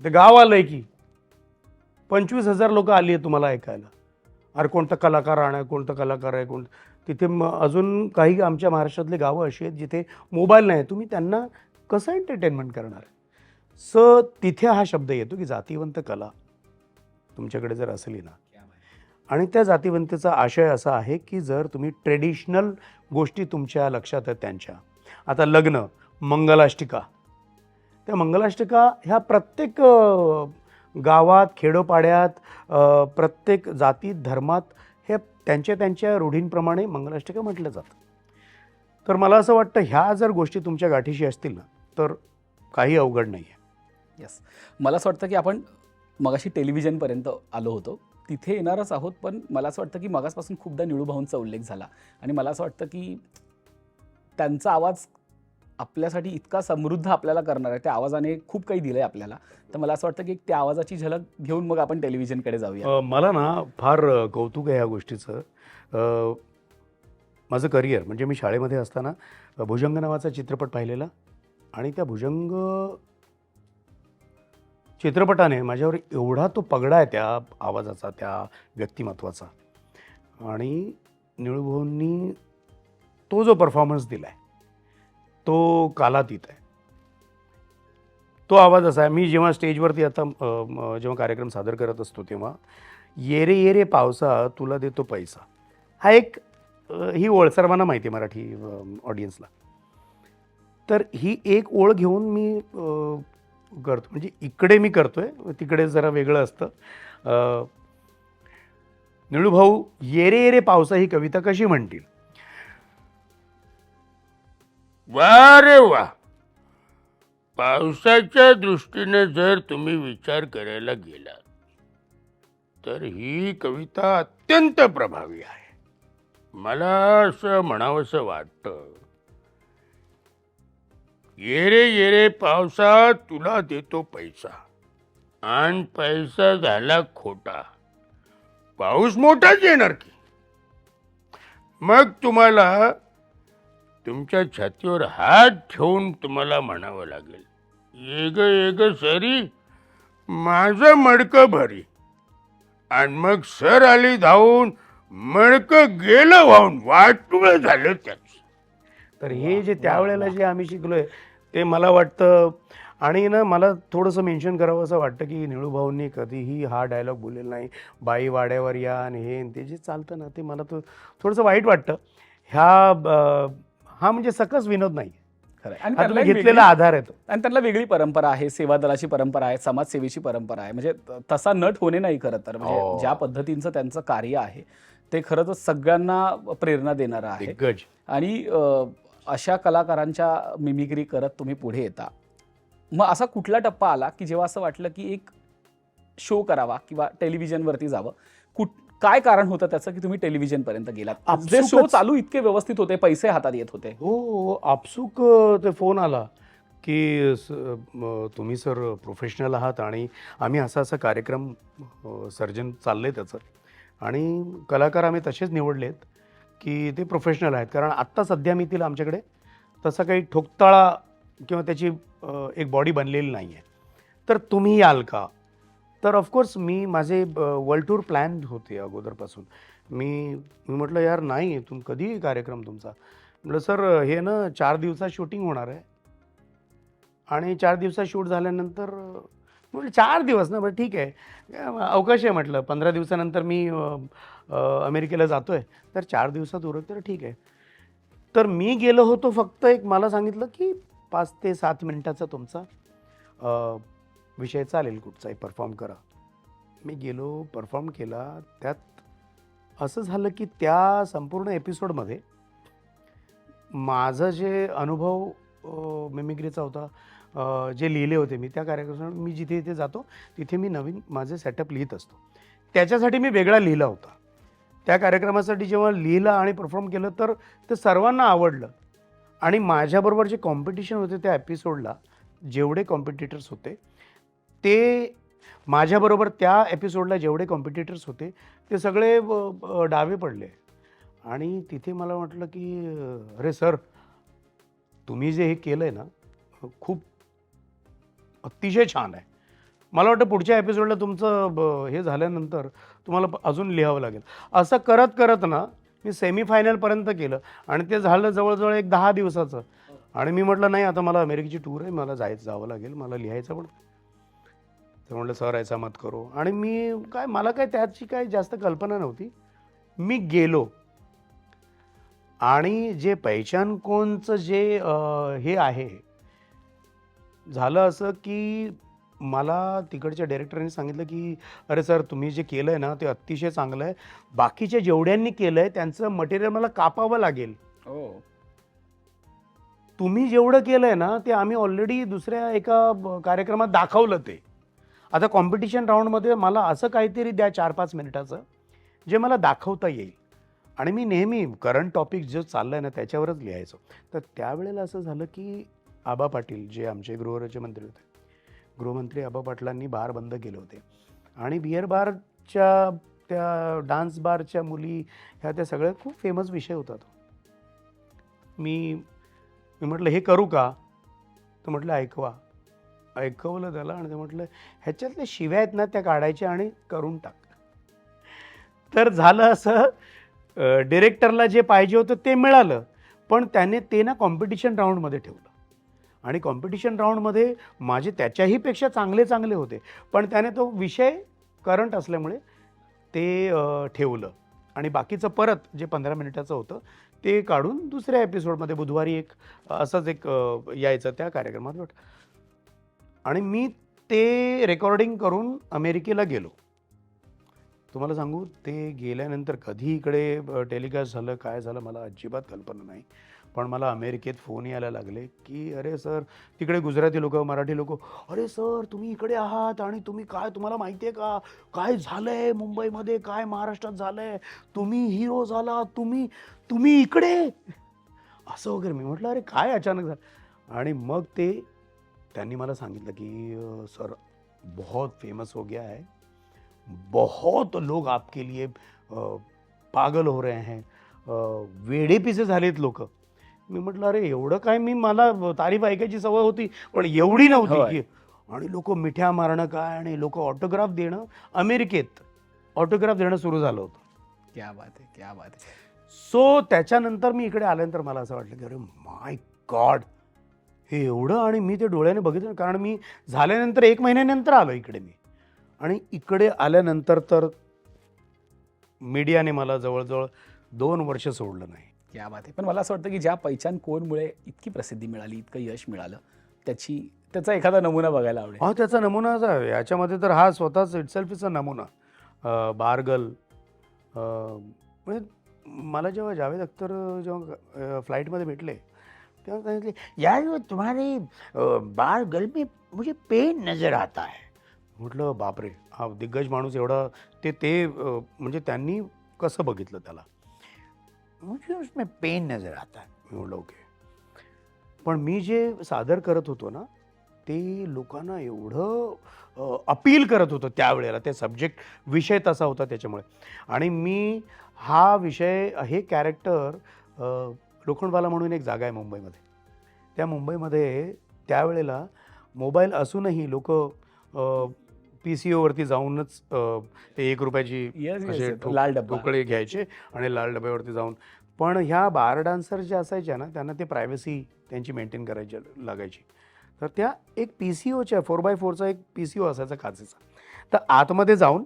ते गाव आलं आहे की 25,000 लोक आली आहे तुम्हाला ऐकायला, अरे कोणता कलाकार आहे, कोणता कलाकार आहे, तिथे अजून काही आमच्या महाराष्ट्रातले गावं अशी आहेत जिथे मोबाईल नाही, तुम्ही त्यांना कसं एंटरटेनमेंट करणार? तिथे हा शब्द येतो की जातीवंत कला तुमच्याकडे जर असली ना, आणि त्या जातीवंतेचा आशय असा आहे की जर तुम्ही ट्रेडिशनल गोष्टी तुमच्या लक्षात आहेत त्यांच्या, आता लग्न, मंगलाष्टिका, त्या मंगलाष्टिका ह्या प्रत्येक गावात, खेडोपाड्यात, प्रत्येक जातीत, धर्मात हे त्यांच्या रूढींप्रमाणे मंगलाष्टिका म्हटलं जातं. तर मला असं वाटतं ह्या जर गोष्टी तुमच्या गाठीशी असतील ना तर काही अवघड नाही आहे. येस, मला असं वाटतं की आपण मगाशी टेलिव्हिजनपर्यंत आलो होतो, तिथे येणारच आहोत. पण मला असं वाटतं की मगासपासून खूपदा निळूभाऊंचा उल्लेख झाला आणि मला असं वाटतं की त्यांचा आवाज आपल्यासाठी इतका समृद्ध आपल्याला करणार आहे, त्या आवाजाने खूप काही दिलं आहे आपल्याला. तर मला असं वाटतं की त्या आवाजाची झलक घेऊन मग आपण टेलिव्हिजनकडे जाऊया. मला ना फार कौतुक आहे ह्या गोष्टीचं. माझं करिअर म्हणजे मी शाळेमध्ये असताना भुजंग नावाचा चित्रपट पाहिलेला आणि त्या भुजंग चित्रपटाने माझ्यावर एवढा तो पगडा आहे त्या आवाजाचा, त्या व्यक्तिमत्वाचा. आणि निळूभाऊंनी तो जो परफॉर्मन्स दिला आहे तो कालातीत आहे. तो आवाज असा आहे, मी जेव्हा स्टेजवरती आता जेव्हा कार्यक्रम सादर करत असतो तेव्हा ये रे ये रे पावसा तुला देतो पैसा, हा एक ही ओळ सर्वांना माहिती आहे मराठी ऑडियन्सला. तर ही एक ओळ घेऊन मी करतो, म्हणजे इकडे मी करतोय, तिकडे जरा वेगळं असतं. निळूभाऊ ये रे पावसा ही कविता कशी म्हणतील? वा रे वा, पावसाच्या दृष्टीने जर तुम्ही विचार करायला गेलात तर ही कविता अत्यंत प्रभावी आहे. मला असं म्हणावंसं वाटतं, ये रे पावसा तुला देतो पैसा, आणि पैसा झाला खोटा, पाऊस मोठाच येणार की. मग तुम्हाला तुमच्या छातीवर हात ठेवून तुम्हाला म्हणावं लागेल, ये ग सरी माझं मडकं भरी. आणि मग सर आली धावून, मडकं गेलं वाहून, वाटुळं झालं त्याच. तर हे जे त्यावेळेला जे आम्ही शिकलोय ते मला वाटतं. आणि ना मला थोडंसं मेन्शन करावं असं वाटतं की निळूभाऊंनी कधीही हा डायलॉग बोललेला नाही, बाई वाड्यावर या आणि हे आणि ते जे चालतं ना ते मला तो थोडंसं वाईट वाटतं. हा म्हणजे सकस विनोद नाही, खरंय. आणि हा त्यांना तुम्ही एक घेतलेला वेगळी- आधार आहे तो. आणि त्यांना वेगळी परंपरा आहे, सेवा दलाची परंपरा आहे, समाजसेवेची परंपरा आहे. म्हणजे तसा नट होणे नाही खरं तर, म्हणजे हो. ज्या पद्धतीचं त्यांचं कार्य आहे ते खरं तर सगळ्यांना प्रेरणा देणारं आहे. दिग्गज. आणि अशा कलाकारांच्या मिमिक्री करत तुम्ही पुढे येता. मग असा कुठला टप्पा आला की जेव्हा असं वाटलं की एक शो करावा किंवा टेलिव्हिजनवरती जावं? काय कारण होतं त्याचं की तुम्ही टेलिव्हिजनपर्यंत गेलात? जे शो आपसुकच. चालू इतके व्यवस्थित होते, पैसे हातात येत होते. हो, आपसूक ते फोन आला की तुम्ही सर प्रोफेशनल आहात आणि आम्ही असा कार्यक्रम सर्जन चाललंय त्याचं आणि कलाकार आम्ही तसेच निवडलेत की ते प्रोफेशनल आहेत. कारण आत्ता सध्या मी तिला आमच्याकडे तसा काही ठोकताळा किंवा त्याची एक बॉडी बनलेली नाही आहे. तर तुम्ही याल का? तर ऑफकोर्स मी माझे वर्ल्ड टूर प्लॅन होते अगोदरपासून. मी म्हटलं यार नाही कधी कार्यक्रम तुमचा? म्हटलं सर हे ना 4 दिवसात शूटिंग होणार आहे आणि 4 दिवसात शूट झाल्यानंतर म्हटलं 4 दिवस ना, बरं ठीक आहे अवकाश आहे. म्हटलं 15 दिवसानंतर मी अमेरिकेला जातो आहे, तर 4 दिवसात उरक तर ठीक आहे. तर मी गेलो होतो फक्त एक मला सांगितलं की 5 ते 7 मिनिटाचा तुमचा विषय चालेल, कुठचाही परफॉर्म करा. मी गेलो, परफॉर्म केला. त्यात असं झालं की त्या संपूर्ण एपिसोडमध्ये माझं जे अनुभव मिमिक्रीचा होता, जे लिहिले होते मी त्या कार्यक्रमात, मी जिथे जिथे जातो तिथे मी नवीन माझे सेटअप लिहित असतो. त्याच्यासाठी मी वेगळा लिहिला होता. त्या कार्यक्रमासाठी जेव्हा लिहिलं आणि परफॉर्म केलं तर ते सर्वांना आवडलं. आणि माझ्याबरोबर जे कॉम्पिटिशन होते त्या एपिसोडला, जेवढे कॉम्पिटिटर्स होते ते माझ्याबरोबर त्या एपिसोडला जेवढे कॉम्पिटिटर्स होते ते सगळे डावे पडले. आणि तिथे मला वाटलं की अरे सर तुम्ही जे हे केलं आहे ना खूप अतिशय छान आहे. मला वाटतं पुढच्या एपिसोडला तुमचं हे झाल्यानंतर तुम्हाला अजून लिहावं लागेल. असं करत करत ना मी सेमीफायनलपर्यंत केलं आणि ते झालं जवळजवळ एक 10 दिवसाचं. आणि मी म्हटलं नाही आता मला अमेरिकेची टूर आहे, मला जावं लागेल, मला लिहायचं पण. तर म्हटलं सर याचा मत करो. आणि मी मला काय त्याची काय जास्त कल्पना नव्हती. मी गेलो आणि जे पहचान कोणचं जे हे आहे, झालं असं की मला तिकडच्या डायरेक्टरने सांगितलं की अरे सर तुम्ही जे केलं आहे ना ते अतिशय चांगलं आहे. बाकीच्या जेवढ्यांनी केलं आहे त्यांचं मटेरियल मला कापावं लागेल. तुम्ही जेवढं केलं आहे ना ते आम्ही ऑलरेडी दुसऱ्या एका कार्यक्रमात दाखवलं. ते आता कॉम्पिटिशन राऊंडमध्ये मला असं काहीतरी द्या 4-5 मिनिटाचं जे मला दाखवता येईल. आणि मी नेहमी करंट टॉपिक जो चाललं आहे ना त्याच्यावरच लिहायचो. तर त्यावेळेला असं झालं की आबा पाटील जे आमचे गृहराज्यमंत्री होते, गृहमंत्री आबा पाटलांनी बार बंद केले होते आणि बिअर बारच्या त्या डान्स बारच्या मुली ह्या त्या सगळ्या खूप फेमस विषय होता तो. मी म्हटलं हे करू का? तर म्हटलं ऐकवलं त्याला आणि ते म्हटलं ह्याच्यातल्या शिव्या आहेत ना त्या काढायच्या आणि करून टाक. तर झालं असं डिरेक्टरला जे पाहिजे होतं ते मिळालं, पण त्याने ते ना कॉम्पिटिशन राऊंडमध्ये ठेवलं. आणि कॉम्पिटिशन राऊंडमध्ये माझे त्याच्याहीपेक्षा चांगले होते, पण त्याने तो विषय करंट असल्यामुळे ते ठेवलं. आणि बाकीचं परत जे 15 मिनिटाचं होतं ते काढून दुसऱ्या एपिसोडमध्ये बुधवारी एक असंच एक यायचं त्या कार्यक्रमात. आणि मी ते रेकॉर्डिंग करून अमेरिकेला गेलो. तुम्हाला सांगू ते गेल्यानंतर कधी इकडे टेलिकास्ट झालं काय झालं मला अजिबात कल्पना नाही. पण मला अमेरिकेत फोन यायला लागले की अरे सर तिकडे गुजराती लोक, मराठी लोक, अरे सर तुम्ही इकडे आहात आणि तुम्ही काय तुम्हाला माहिती आहे का काय झालं आहे मुंबईमध्ये, काय महाराष्ट्रात झालं आहे, तुम्ही हिरो झाला, तुम्ही इकडे असं वगैरे. मी म्हटलं अरे काय अचानक झालं. आणि मग त्यांनी मला सांगितलं की सर बहुत फेमस हो गया है, बहुत लोग आपके लिए पागल हो रहे हैं, वेडे पिसे झालेत लोक. मी म्हटलं अरे एवढं काय, मला तारीफ ऐकायची सवय होती पण एवढी नव्हती की. आणि लोक मिठ्या मारणं काय आणि लोक ऑटोग्राफ देणं, अमेरिकेत ऑटोग्राफ देणं सुरू झालं होतं. क्या बात आहे, क्या बात आहे. सो त्याच्यानंतर मी इकडे आल्यानंतर मला असं वाटलं की अरे माय गॉड, हे एवढं. आणि मी ते डोळ्याने बघितलं, कारण मी झाल्यानंतर 1 महिन्यानंतर आलो इकडे मी. आणि इकडे आल्यानंतर तर मीडियाने मला जवळजवळ 2 वर्ष सोडलं नाही. क्या बात आहे. पण मला असं वाटतं की ज्या पैचान कोणमुळे इतकी प्रसिद्धी मिळाली, इतकं यश मिळालं, त्याचा एखादा नमुना बघायला आवडेल. हा त्याचा नमुना असा आहे याच्यामध्ये, तर हा स्वतःच इटसेल्फचा नमुना. बारगल, म्हणजे मला जेव्हा जावेद अख्तर जेव्हा फ्लाईटमध्ये भेटले तेव्हा सांगितले, यार तुम्हारे बार गल में मुझे पेन नजर आता है. म्हटलं बापरे, हा दिग्गज माणूस एवढा ते म्हणजे त्यांनी कसं बघितलं त्याला. मुझे उसमें पेन नजर आता है. मी म्हटलं ओके. पण मी जे सादर करत होतो ना ते लोकांना एवढं अपील करत होतं त्यावेळेला, ते सब्जेक्ट विषय तसा होता त्याच्यामुळे. आणि मी हा विषय, हे कॅरेक्टर, लोखंडवाला म्हणून एक जागा आहे मुंबईमध्ये. त्या मुंबईमध्ये त्यावेळेला मोबाईल असूनही लोक PCOवरती जाऊनच ते 1 रुपयाची Yes, yes, असे yes. लाल डब्बा. ठोकळे घ्यायचे आणि लाल डब्यावरती जाऊन. पण ह्या बार डान्सर ज्या असायच्या ना, त्यांना ते प्रायव्हसी त्यांची मेंटेन करायची लागायची. तर त्या एक PCOच्या 4x4चा एक PCO असायचा काचेचा, तर आतमध्ये जाऊन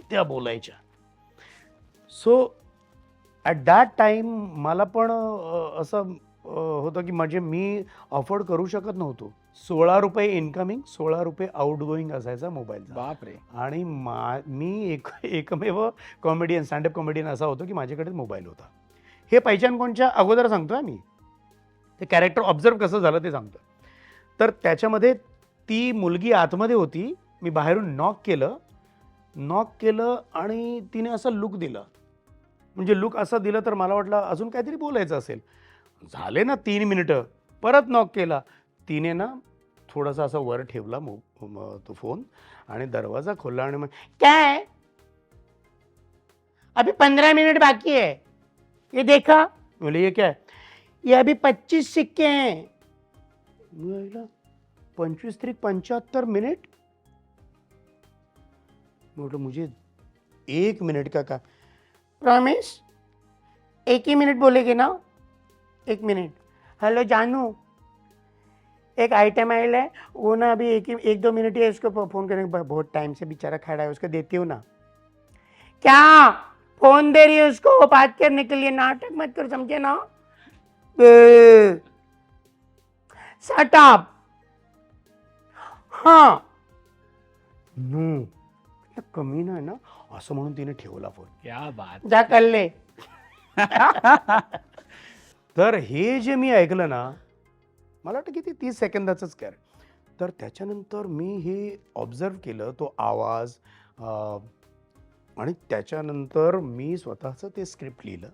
त्या बोलायच्या. सो ॲट दॅट टाईम मला पण असं होतं की म्हणजे मी अफोर्ड करू शकत नव्हतो. 16 रुपये इन्कमिंग, 16 रुपये आउटगोईंग असायचा मोबाईलचा. बापरे. आणि मी एकमेव कॉमेडियन, स्टँडअप कॉमेडियन असा होतो की माझ्याकडे मोबाईल होता. हे पहिचान कोणच्या अगोदर सांगतो आहे मी, ते कॅरेक्टर ऑब्झर्व कसं झालं ते सांगतो. तर त्याच्यामध्ये ती मुलगी आतमध्ये होती, मी बाहेरून नॉक केलं आणि तिने असं लुक दिलं. म्हणजे लुक असं दिलं तर मला वाटलं अजून काहीतरी बोलायचं असेल. झाले ना 3 मिनिटं, परत नॉक केला. तिने ना थोडासा असा वर ठेवला तो फोन आणि दरवाजा खोलला आणि मग काय, अभी 15 मिनट बाकी है, ये देखा. बोले ये क्या है, ये अभी 25 सिक्के हैं. 25 त्रिक 75 मिनट. बोलो मुझे 1 मिनट का प्रॉमिस, 1 ही मिनट बोलेगे ना, 1 मिनट. हेलो जानू, एक आइटम आयल है, वो ना अभी 1-2 मिनट ही है, उसको फ़ोन करने के, बहुत टाइम से बेचारा खड़ा है, उसको देती हूँ ना. क्या फोन दे रही है उसको बात करने के लिए, नाटक मत कर, समझे ना. Shut up. हाँ नो, कमी नाही ना, असं म्हणून तिने ठेवला फोन. क्या बात. जा कल्ले. तर हे जे मी ऐकलं ना, मला वाटतं किती 30 सेकंदाचंच काय. तर त्याच्यानंतर मी हे ऑब्झर्व केलं, तो आवाज, आणि त्याच्यानंतर मी स्वतःचं ते स्क्रिप्ट लिहिलं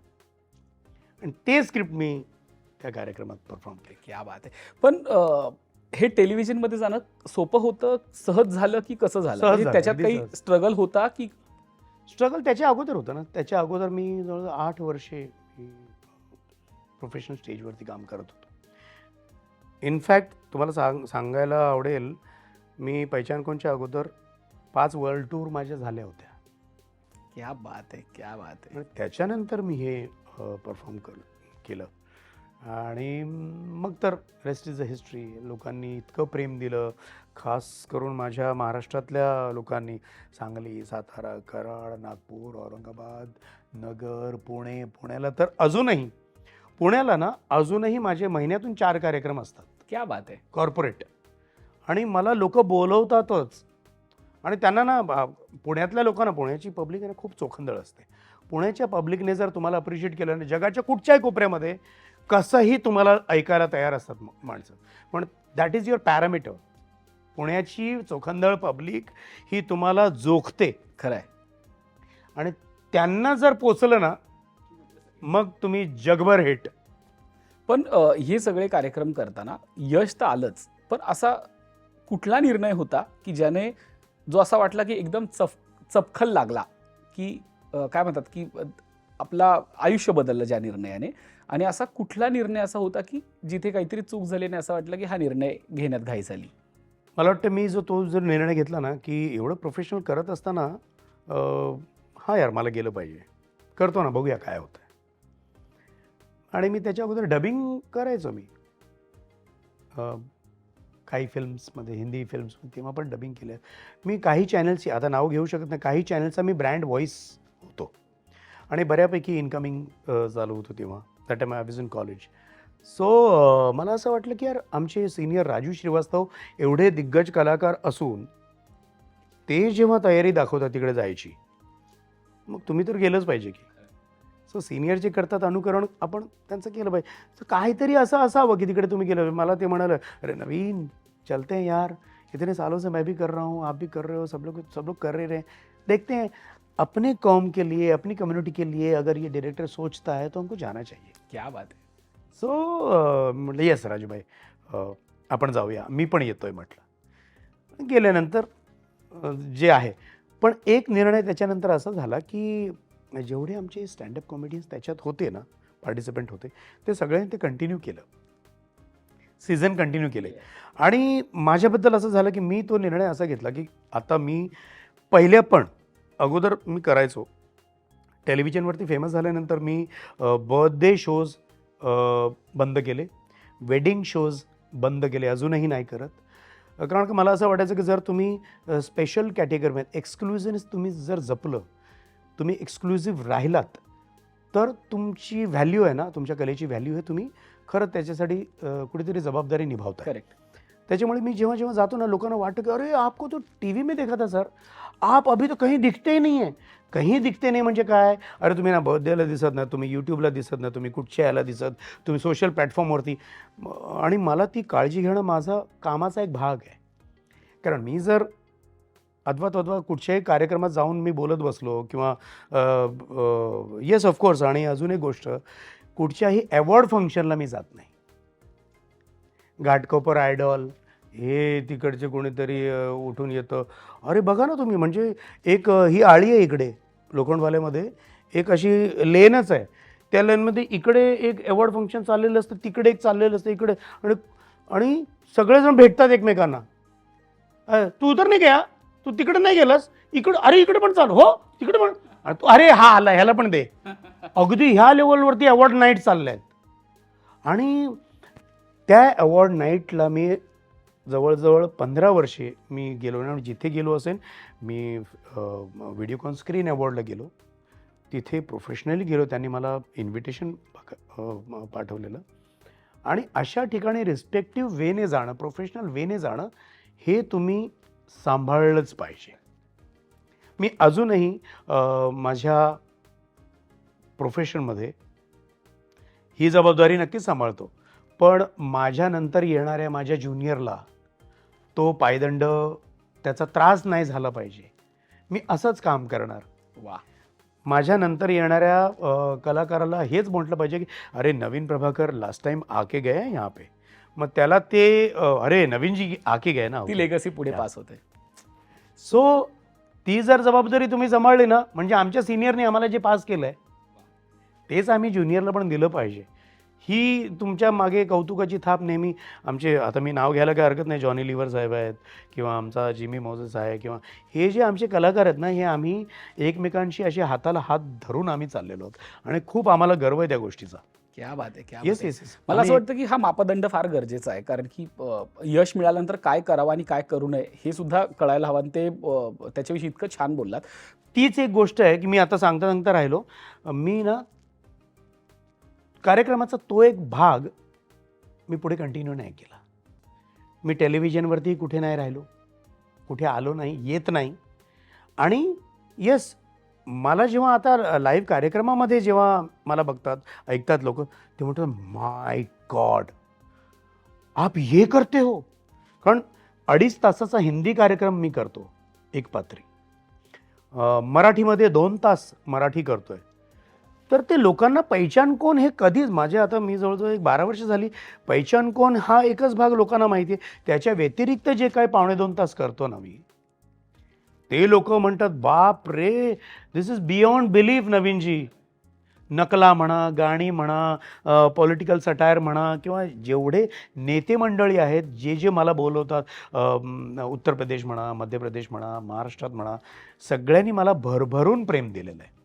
आणि ते स्क्रिप्ट मी त्या कार्यक्रमात परफॉर्म केलं. क्या बात आहे. पण हे टेलिव्हिजनमध्ये जाणं सोपं होतं, सहज झालं की कसं झालं? सहज म्हणजे झालं, त्याच्यात अगदी काही सहज. स्ट्रगल होता की? स्ट्रगल त्याच्या अगोदर होतं ना. त्याच्या अगोदर मी जवळजवळ 8 वर्षे प्रोफेशनल स्टेजवरती काम करत होतो. इनफॅक्ट तुम्हाला सांगायला आवडेल, मी पहिचान कोणच्या अगोदर 5 वर्ल्ड टूर माझ्या झाल्या होत्या. क्या बात आहे, क्या बात आहे. आणि त्याच्यानंतर मी हे परफॉर्म केलं आणि मग तर रेस्ट इज अ हिस्ट्री. लोकांनी इतकं प्रेम दिलं, खास करून माझ्या महाराष्ट्रातल्या लोकांनी. सांगली, सातारा, कराड, नागपूर, औरंगाबाद, नगर, पुण्याला तर अजूनही, पुण्याला ना अजूनही माझे महिन्यातून 4 कार्यक्रम असतात. क्या बात आहे. कॉर्पोरेट. आणि मला लोक बोलवतातच. आणि त्यांना ना पुण्यातल्या लोकांना, पुण्याची पब्लिक आहे ना खूप चोखंदळ असते. पुण्याच्या पब्लिकने जर तुम्हाला अप्रिशिएट केलं ना, जगाच्या कुठच्याही कोपऱ्यामध्ये कसंही तुम्हाला ऐकायला तयार असतात माणसं. पण दॅट इज युअर पॅरामीटर. पुण्याची चोखंदळ पब्लिक ही तुम्हाला जोखते. खरं आहे. आणि त्यांना जर पोचलं ना, मग तुम्ही जगभर हिट. पण हे सगळे कार्यक्रम करताना यश तर आलंच, पण असा कुठला निर्णय होता की ज्याने, जो असा वाटला की एकदम चपखल लागला, की काय म्हणतात की आपला आयुष्य बदललं ज्या निर्णयाने, आणि असा कुठला निर्णय असा होता की जिथे काहीतरी चूक झाली आणि असं वाटलं की हा निर्णय घेण्यात घाई झाली? मला वाटतं मी तो जर निर्णय घेतला ना, की एवढं प्रोफेशनल करत असताना, हा यार मला गेलं पाहिजे, करतो ना, बघूया काय होतं. आणि मी त्याच्या अगोदर डबिंग करायचो मी काही फिल्म्समध्ये, हिंदी फिल्म्समध्ये, तेव्हा पण डबिंग केलं. मी काही चॅनल्सची, आता नाव घेऊ शकत नाही, काही चॅनलचा मी ब्रँड व्हॉईस होतो आणि बऱ्यापैकी इन्कमिंग चालू होतं तेव्हा. That time I was in college. So मला असं वाटलं की यार आमचे सिनियर राजू श्रीवास्तव एवढे दिग्गज कलाकार असून ते जेव्हा तयारी दाखवतात तिकडे जायची, मग तुम्ही तर गेलंच पाहिजे की. सो सिनियर जे करतात अनुकरण आपण त्यांचं केलं पाहिजे. तर काहीतरी असं असावं की तिकडे तुम्ही गेलं. मला ते म्हणालं, अरे नवीन चलते हैं यार, इतने सालों से मैं भी कर रहा हूँ, आप भी कर रहे हो, सब लोग कर रहे हैं, देखते हैं अपने कौम के लिए, अपनी कम्युनिटी के लिए अगर ये डायरेक्टर सोचता है तो हमको जाना चाहिए. क्या बात आहे. सो म्हटलं येस राजूभाई, आपण जाऊया, मी पण येतोय म्हटलं. गेल्यानंतर जे आहे, पण एक निर्णय त्याच्यानंतर असा झाला की जेवढे आमचे स्टँडअप कॉमेडियन्स त्याच्यात होते ना, पार्टिसिपंट होते, ते सगळ्यांनी ते कंटिन्यू केलं, सीझन कंटिन्यू केले. आणि माझ्याबद्दल असं झालं की मी तो निर्णय असा घेतला की आता मी पहिले पण अगोदर मी करायचो, टेलिव्हिजनवरती फेमस झाल्यानंतर मी बर्थडे शोज बंद केले, वेडिंग शोज बंद केले, अजूनही नाही करत. कारण का मला असं वाटायचं की जर तुम्ही स्पेशल कॅटेगरीमध्ये एक्सक्लुझिव्ह तुम्ही जर जपलं, तुम्ही एक्सक्लुझिव्ह राहिलात, तर तुमची व्हॅल्यू आहे ना, तुमच्या कलेची व्हॅल्यू आहे, तुम्ही खरं त्याच्यासाठी कुठेतरी जबाबदारी निभावता. करेक्ट. त्याच्यामुळे मी जेव्हा जेव्हा जातो ना, लोकांना वाटतं की अरे आपको तो टीव्ही में देखा था सर, आप अभी तो कहीं दिखते ही नहीं है. कहीं दिखते नाही म्हणजे काय, अरे तुम्ही ना बर्थडेला दिसत नाही, तुम्ही यूट्यूबला दिसत नाही, तुम्ही कुठच्या याला दिसत, तुम्ही सोशल प्लॅटफॉर्मवरती. आणि मला ती काळजी घेणं माझा कामाचा एक भाग आहे. कारण मी जर अथवा कुठच्याही कार्यक्रमात जाऊन मी बोलत बसलो किंवा येस ऑफकोर्स, आणि अजून एक गोष्ट, कुठच्याही अवॉर्ड फंक्शनला मी जात नाही. घाटकोपर आयडॉल हे तिकडचे कोणीतरी उठून येतं, अरे बघा ना तुम्ही, म्हणजे एक ही आळी आहे इकडे लोखंडवाल्यामध्ये, एक अशी लेनच आहे, त्या लेनमध्ये इकडे एक अवॉर्ड फंक्शन चाललेलं असतं, तिकडे एक चाललेलं असतं, इकडे, आणि सगळेजण भेटतात एकमेकांना. तू तर नाही गया, तू तिकडे नाही गेलास, इकडं, अरे इकडे पण चाल, हो तिकडे पण, अरे हा आला, ह्याला पण दे. अगदी ह्या लेवलवरती अवॉर्ड नाईट चालल्या आहेत. आणि त्या अवॉर्ड नाईटला मी जवळजवळ 15 वर्षे मी गेलो ना. जिथे गेलो असेल, मी व्हिडिओकॉन स्क्रीन अवॉर्डला गेलो, तिथे प्रोफेशनली गेलो, त्यांनी मला इन्व्हिटेशन पाठवलेलं. आणि अशा ठिकाणी रिस्पेक्टिव्ह वेने जाणं, प्रोफेशनल वेने जाणं, हे तुम्ही सांभाळलंच पाहिजे. मी अजूनही माझ्या प्रोफेशनमध्ये ही जबाबदारी नक्कीच सांभाळतो, पण माझ्यानंतर येणाऱ्या माझ्या ज्युनियरला तो पायदंड, त्याचा त्रास नाही झाला पाहिजे. मी असंच काम करणार. वा. माझ्यानंतर येणाऱ्या कलाकाराला हेच म्हटलं पाहिजे की अरे नवीन प्रभाकर लास्ट टाइम आके गए हैं यहाँ पे, मग त्याला ते अरे नवीन जी आके गए ना, ती लेगसी पुढे पास होते. सो ती जर जबाबदारी तुम्ही सांभाळली ना, म्हणजे आमच्या सिनियरने आम्हाला जे पास केलं आहे तेच आम्ही ज्युनियरला पण दिलं पाहिजे. ही तुमच्या मागे कौतुकाची थाप नेहमी आमचे, आता मी नाव घ्यायला काही हरकत नाही, जॉनी लिव्हर साहेब आहेत किंवा आमचा जिमी मोझेस आहे, किंवा हे जे आमचे कलाकार आहेत ना, हे आम्ही एकमेकांशी असे हाताला हात धरून आम्ही चाललेलो आहोत आणि खूप आम्हाला गर्व आहे त्या गोष्टीचा. क्या बात आहे, क्या येस बात आहे. Yes yes. मला असं वाटतं की हा मापदंड फार गरजेचा आहे, कारण की यश मिळाल्यानंतर काय करावं आणि काय करू नये हे सुद्धा कळायला हवं. आणि ते त्याच्याविषयी इतकं छान बोललात. तीच एक गोष्ट आहे की मी आता सांगता राहिलो, मी ना कार्यक्रमाचा तो एक भाग मी पुढे कंटिन्यू नाही केला. मी टेलिव्हिजनवरती कुठे नाही राहिलो, कुठे आलो नाही, येत नाही. आणि येस, मला जेव्हा आता लाईव्ह कार्यक्रमामध्ये जेव्हा मला बघतात, ऐकतात लोक, ते म्हणतात माय गॉड आप ये करते हो. कारण 2.5 तासाचा हिंदी कार्यक्रम मी करतो एक पात्री, मराठीमध्ये 2 तास मराठी करतोय. तर ते लोकांना पैचान कोण हे कधीच, माझे आता मी जवळजवळ 12 वर्ष झाली, पैचान कोण हा एकच भाग लोकांना माहिती आहे. त्याच्या व्यतिरिक्त जे काय 2.5 तास करतो ना मी, ते लोक म्हणतात बाप रे, दिस इज बियॉन्ड बिलीफ नवीनजी. नकला म्हणा, गाणी म्हणा, पॉलिटिकल सटायर म्हणा, किंवा जेवढे नेते मंडळी आहेत जे मला बोलवतात, उत्तर प्रदेश म्हणा, मध्य प्रदेश म्हणा, महाराष्ट्रात म्हणा, सगळ्यांनी मला भरभरून प्रेम दिलेलं आहे.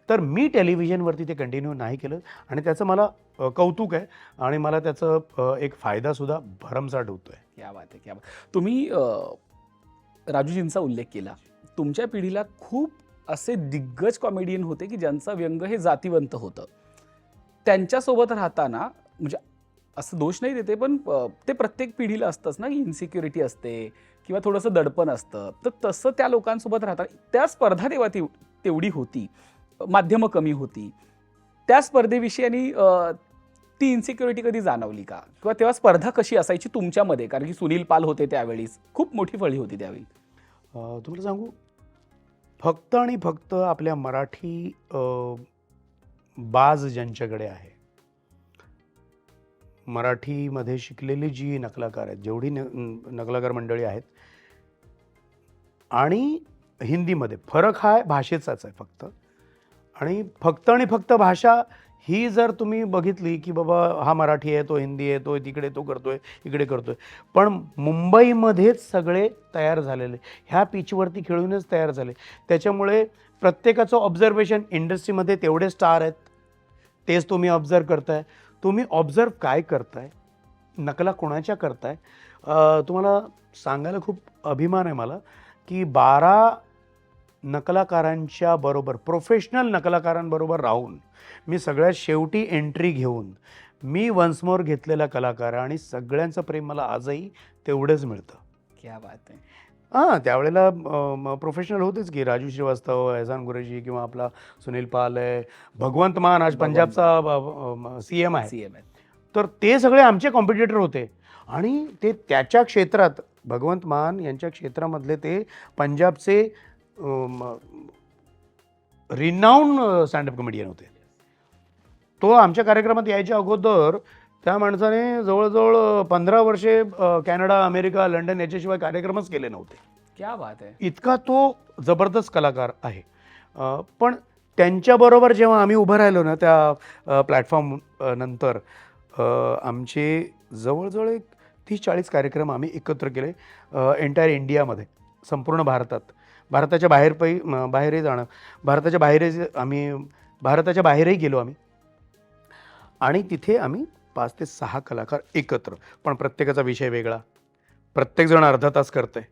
तर मी टेलिव्हिजनवरती ते कंटिन्यू नाही केलं आणि त्याचं मला कौतुक आहे आणि मला त्याचं एक फायदासुद्धा भरमसाठ होतो आहे. क्या बात आहे, क्या बात. तुम्ही राजूजींचा उल्लेख केला. तुमच्या पिढीला खूप असे दिग्गज कॉमेडियन होते की ज्यांचं व्यंग हे जातीवंत होतं. त्यांच्यासोबत राहताना म्हणजे असं दोष नाही देते, पण ते प्रत्येक पिढीला असतंच ना, की इन्सिक्युरिटी असते किंवा थोडंसं दडपण असतं. तर तसं त्या लोकांसोबत राहताना त्या स्पर्धा तेव्हा तेवढी होती, माध्यमं कमी होती. त्या स्पर्धेविषयी आणि ती इन्सिक्युरिटी कधी जाणवली का? किंवा तेव्हा स्पर्धा कशी असायची तुमच्यामध्ये? कारण की सुनील पाल होते त्यावेळीस, खूप मोठी फळी होती त्यावेळी. तुम्हाला सांगू, फक्त आणि फक्त आपल्या मराठी बाज ज्यांच्याकडे आहे, मराठीमध्ये शिकलेली जी नकलाकार आहेत, जेवढी नकलाकार मंडळी आहेत, आणि हिंदीमध्ये फरक हा भाषेचाच आहे फक्त. आणि फक्त भाषा ही जर तुम्ही बघितली की बाबा हा मराठी आहे, तो हिंदी आहे, तो तिकडे तो करतोय, इकडे करतोय, पण मुंबईमध्येच सगळे तयार झालेले, ह्या पिचवरती खेळूनच तयार झाले. त्याच्यामुळे प्रत्येकाचं ऑब्झर्वेशन, इंडस्ट्रीमध्ये तेवढे स्टार आहेत, तेच तुम्ही ऑब्झर्व करताय. तुम्ही ऑब्झर्व काय करताय, नकला कोणाच्या करताय. तुम्हाला सांगायला खूप अभिमान आहे मला की 12 नकलाकारांच्या बरोबर, प्रोफेशनल नकलाकारांबरोबर राहून मी सगळ्यात शेवटी एंट्री घेऊन मी वन्स मोर घेतलेला कलाकार, आणि सगळ्यांचं प्रेम मला आजही तेवढंच मिळतं. क्या बात आहे. त्यावेळेला प्रोफेशनल होतेच की राजू श्रीवास्तव, एहसान गुरेजी किंवा आपला सुनील पाल आहे, भगवंत मान आज पंजाबचा CM आहे. CM आहे. तर ते सगळे आमचे कॉम्पिटिटर होते आणि ते त्याच्या क्षेत्रात, भगवंत मान यांच्या क्षेत्रामधले ते पंजाबचे रिनाऊंड स्टँडअप कॉमेडियन होते. तो आमच्या कार्यक्रमात यायच्या अगोदर त्या माणसाने जवळजवळ 15 वर्षे कॅनडा, अमेरिका, लंडन याच्याशिवाय कार्यक्रमच केले नव्हते. क्या बात आहे. इतका तो जबरदस्त कलाकार आहे. पण त्यांच्याबरोबर जेव्हा आम्ही उभं राहिलो ना त्या प्लॅटफॉर्म नंतर, आमचे जवळजवळ 30-40 कार्यक्रम आम्ही एकत्र केले एंटायर इंडियामध्ये, संपूर्ण भारतात. भारताच्या बाहेरही जाणं, भारताच्या बाहेरही गेलो आम्ही, आणि तिथे आम्ही 5 ते 6 कलाकार एकत्र, पण प्रत्येकाचा विषय वेगळा, प्रत्येकजण अर्धा तास करतंय.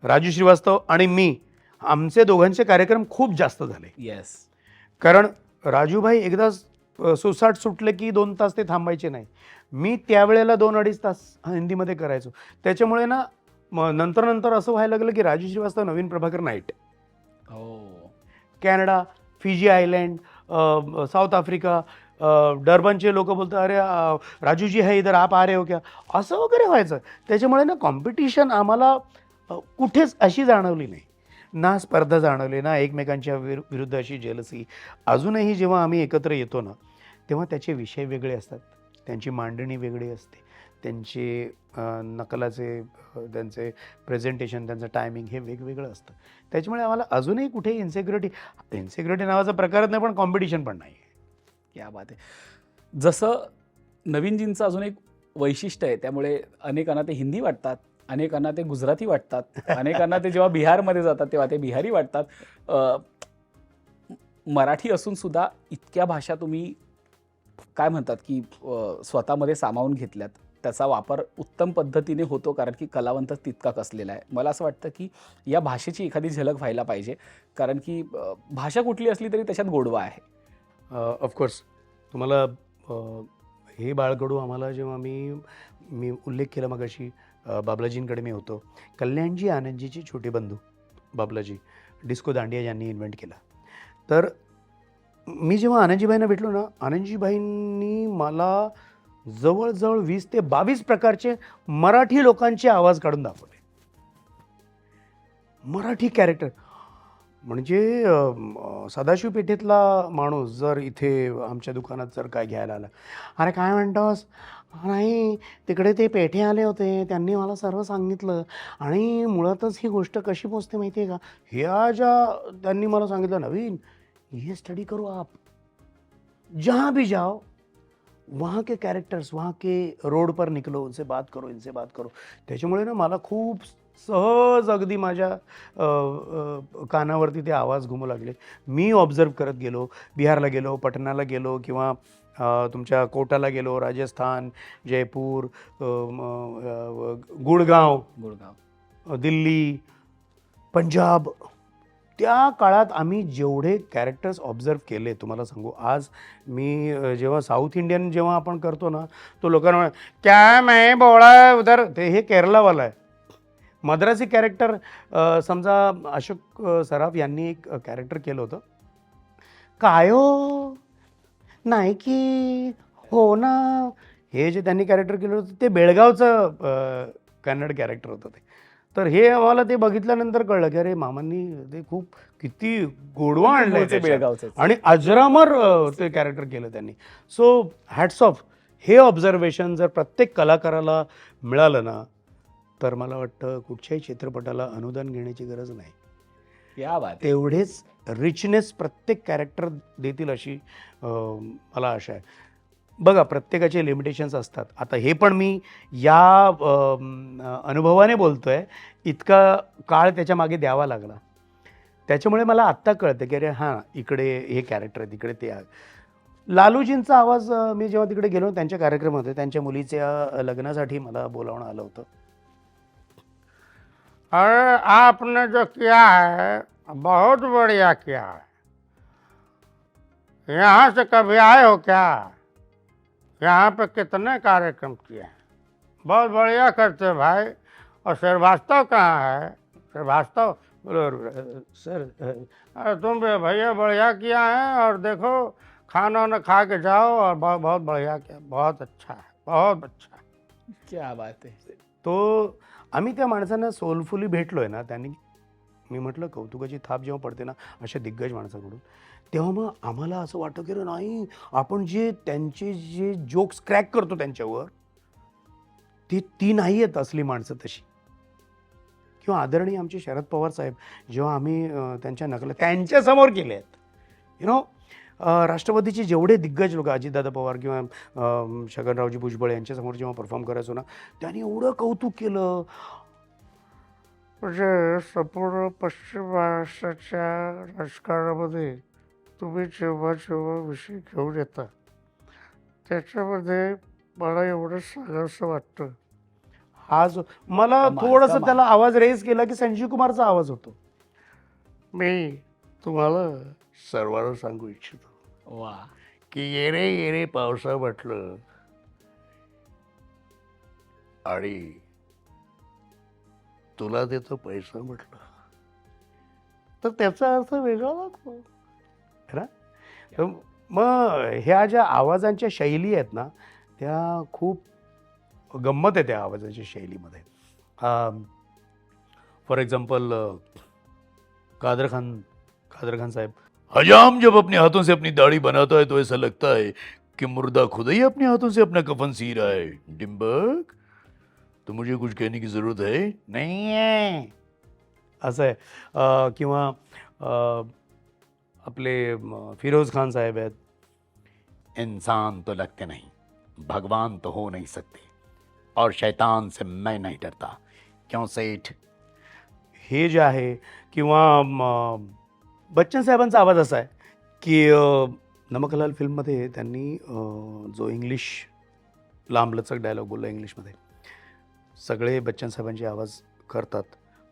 राजू श्रीवास्तव आणि मी, आमचे दोघांचे कार्यक्रम खूप जास्त झाले. येस. कारण राजूभाई एकदा सुसाट सुटले की 2 तास ते थांबायचे नाही. मी त्यावेळेला 2-2.5 तास हिंदीमध्ये करायचो. त्याच्यामुळे ना नंतर असं व्हायला लागलं की Raju Shrivastava, Navin Prabhakar night, Canada, Fiji island, South Africa, डर्बनचे लोक बोलतात, अरे राजूजी है इधर, आप आ रहे हो क्या, असं वगैरे व्हायचं. त्याच्यामुळे ना कॉम्पिटिशन आम्हाला कुठेच अशी जाणवली नाही, ना स्पर्धा जाणवली, ना एकमेकांच्या विरुद्ध अशी जेलसी. अजूनही जेव्हा आम्ही एकत्र येतो ना, तेव्हा त्याचे विषय वेगळे असतात, त्यांची मांडणी वेगळी असते, त्यांचे नकलाचे, त्यांचे प्रेझेंटेशन, त्यांचं टायमिंग हे वेगवेगळं असतं. त्याच्यामुळे आम्हाला अजूनही कुठे इन्सिक्युरिटी नावाचा प्रकारच नाही, पण कॉम्पिटिशन पण नाही. क्या बात आहे. जसं नवीनजींचं अजून एक वैशिष्ट्य आहे, त्यामुळे अनेकांना ते हिंदी वाटतात, अनेकांना ते गुजराती वाटतात, अनेकांना ते जेव्हा बिहारमध्ये जातात तेव्हा ते बिहारी वाटतात. मराठी असून सुद्धा इतक्या भाषा तुम्ही काय म्हणतात की स्वतःमध्ये सामावून घेतल्यात. त्याचा वापर उत्तम पद्धतीने होतो, कारण की कलावंत तितका कसलेला आहे. मला असं वाटतं की या भाषेची एखादी झलक व्हायला पाहिजे, कारण की भाषा कुठली असली तरी त्याच्यात गोडवा आहे. ऑफकोर्स. तुम्हाला हे बाळकडू आम्हाला जेव्हा मी उल्लेख केला मगाशी, बाबलाजींकडे मी होतो, कल्याणजी आनंदजीची छोटे बंधू बाबलाजी, डिस्को दांडिया ज्यांनी इन्व्हेंट केला. तर मी जेव्हा आनंदजीबाईंना भेटलो ना, आनंदजीबाईंनी मला जवळजवळ 20 ते 22 प्रकारचे मराठी लोकांचे आवाज काढून दाखवले. मराठी कॅरेक्टर म्हणजे सदाशिव पेठेतला माणूस जर इथे आमच्या दुकानात जर काय घ्यायला आला, अरे काय म्हणतोस, नाही तिकडे ते पेठे आले होते, त्यांनी मला सर्व सांगितलं, आणि मुळातच ही गोष्ट कशी पोचते माहिती आहे का, ह्या ज्या त्यांनी मला सांगितलं, नवीन ये स्टडी करो आप, जहाँ भी जाओ वहाँ के कैरेक्टर्स, वहाँ के रोड पर निकलो, उनसे बात करो, इनसे बात करो. त्याच्यामुळे ना मला खूप सहज अगदी माझ्या कानावरती ते आवाज घुमू लागले. मी ऑब्झर्व करत गेलो. बिहारला गेलो, पटनाला गेलो किंवा तुमच्या कोटाला गेलो, राजस्थान, जयपूर, गुडगाव, दिल्ली, पंजाब. त्या काळात आम्ही जेवढे कॅरेक्टर्स ऑब्झर्व केले तुम्हाला सांगू, आज मी जेव्हा साऊथ इंडियन जेव्हा आपण करतो ना, तो लोकांना क्या मैं बोळा उधर, ते हे केरलावाला आहे. मद्रासी कॅरेक्टर समजा अशोक सराफ यांनी एक कॅरेक्टर केलं होतं, काय हो नाही की हो ना, हे जे त्यांनी कॅरेक्टर केलं होतं ते बेळगावचं कन्नड कॅरेक्टर होतं ते. तर हे आम्हाला ते बघितल्यानंतर कळलं की अरे मामांनी ते खूप किती गोडवा आणलं बेळगावचे आणि अजरामर ते कॅरेक्टर केलं त्यांनी. So hats off. हे ऑब्झर्वेशन जर प्रत्येक कलाकाराला मिळालं ना, तर मला वाटतं कुठच्याही चित्रपटाला अनुदान घेण्याची गरज नाही. या बात आहे. तेवढेच रिचनेस प्रत्येक कॅरेक्टर देतील अशी मला आशा आहे. बघा, प्रत्येकाचे लिमिटेशन्स असतात. आता हे पण मी या अनुभवाने बोलतो आहे. इतका काळ त्याच्या मागे द्यावा लागला. त्याच्यामुळे मला आत्ता कळतं की अरे हां, इकडे हे कॅरेक्टर आहे, तिकडे ते आहे. लालूजींचा आवाज मी जेव्हा तिकडे गेलो त्यांच्या कार्यक्रम होते, त्यांच्या मुलीच्या लग्नासाठी मला बोलावणं आलं होतं. अरे आपने जो किया है बहुत बढ़िया किया है. यहाँ से कभी आए हो क्या? यहाँ पे कितने कार्यक्रम किए हैं, बहुत बढ़िया करते भाई. और श्रीवास्तव कहाँ है? श्रीवास्तव सर अरे तुम भी भैया बढ़िया किया है. और देखो खाना वाना खा के जाओ. और बहुत बहुत बढ़िया किया, बहुत अच्छा है, बहुत अच्छा. क्या बात आहे. तो आम्ही त्या माणसांना सोलफुली भेटलो आहे ना, त्यांनी मी म्हटलं कौतुकाची थाप जेव्हा पडते ना अशा दिग्गज माणसाकडून, तेव्हा मग आम्हाला असं वाटतं की नाही, आपण जे त्यांचे जे जोक्स क्रॅक करतो त्यांच्यावर, ती नाही आहेत असली माणसं तशी. किंवा आदरणीय आमचे शरद पवार साहेब, जेव्हा आम्ही त्यांच्या नकला त्यांच्यासमोर केले आहेत, यु नो, राष्ट्रवादीचे जेवढे दिग्गज लोक, अजितदादा पवार किंवा छगनरावजी भुजबळ यांच्यासमोर जेव्हा परफॉर्म करायचो ना, त्यांनी एवढं कौतुक केलं. म्हणजे संपूर्ण पश्चिम महाराष्ट्राच्या राजकारणामध्ये तुम्ही जेव्हा जेव्हा विषय घेऊन येता, त्याच्यामध्ये मला एवढं सांगावंसं वाटतं. हा जो मला थोडंसं त्याला आवाज रेज केला की संजीव कुमारचा आवाज होतो. मी तुम्हाला सर्वांना सांगू इच्छितो वा. की येरे येरे पावसा म्हटलं आणि तुला देतो पैसा म्हटलं तर त्याचा अर्थ वेगळा लागतो. तर मग ह्या ज्या आवाजांच्या शैली आहेत ना, त्या खूप गंमत आहे त्या आवाजांच्या शैलीमध्ये. फॉर एक्झाम्पल कादर खान साहेब, हजाम जब अपने हाथों से अपनी दाढ़ी बनाता है तो ऐसा लगता है कि मुर्दा खुद ही अपने हाथों से अपना कफन सी रहा है. डिम्बक, तो मुझे कुछ कहने की जरूरत है नहीं है, असं आहे. किंवा आपले फिरोज खान साहेब आहेत, इंसान तो लगते नहीं, भगवान तो हो नहीं सकते, और शैतान से मैं नहीं डरता. क्यों सेठ? हे जे आहे. किंवा बच्चन साहेबांचा आवाज असा आहे की नमक हलाल फिल्ममध्ये त्यांनी जो इंग्लिश लांबलचक डायलॉग बोलला इंग्लिशमध्ये, सगळे बच्चन साहेबांचे आवाज करतात,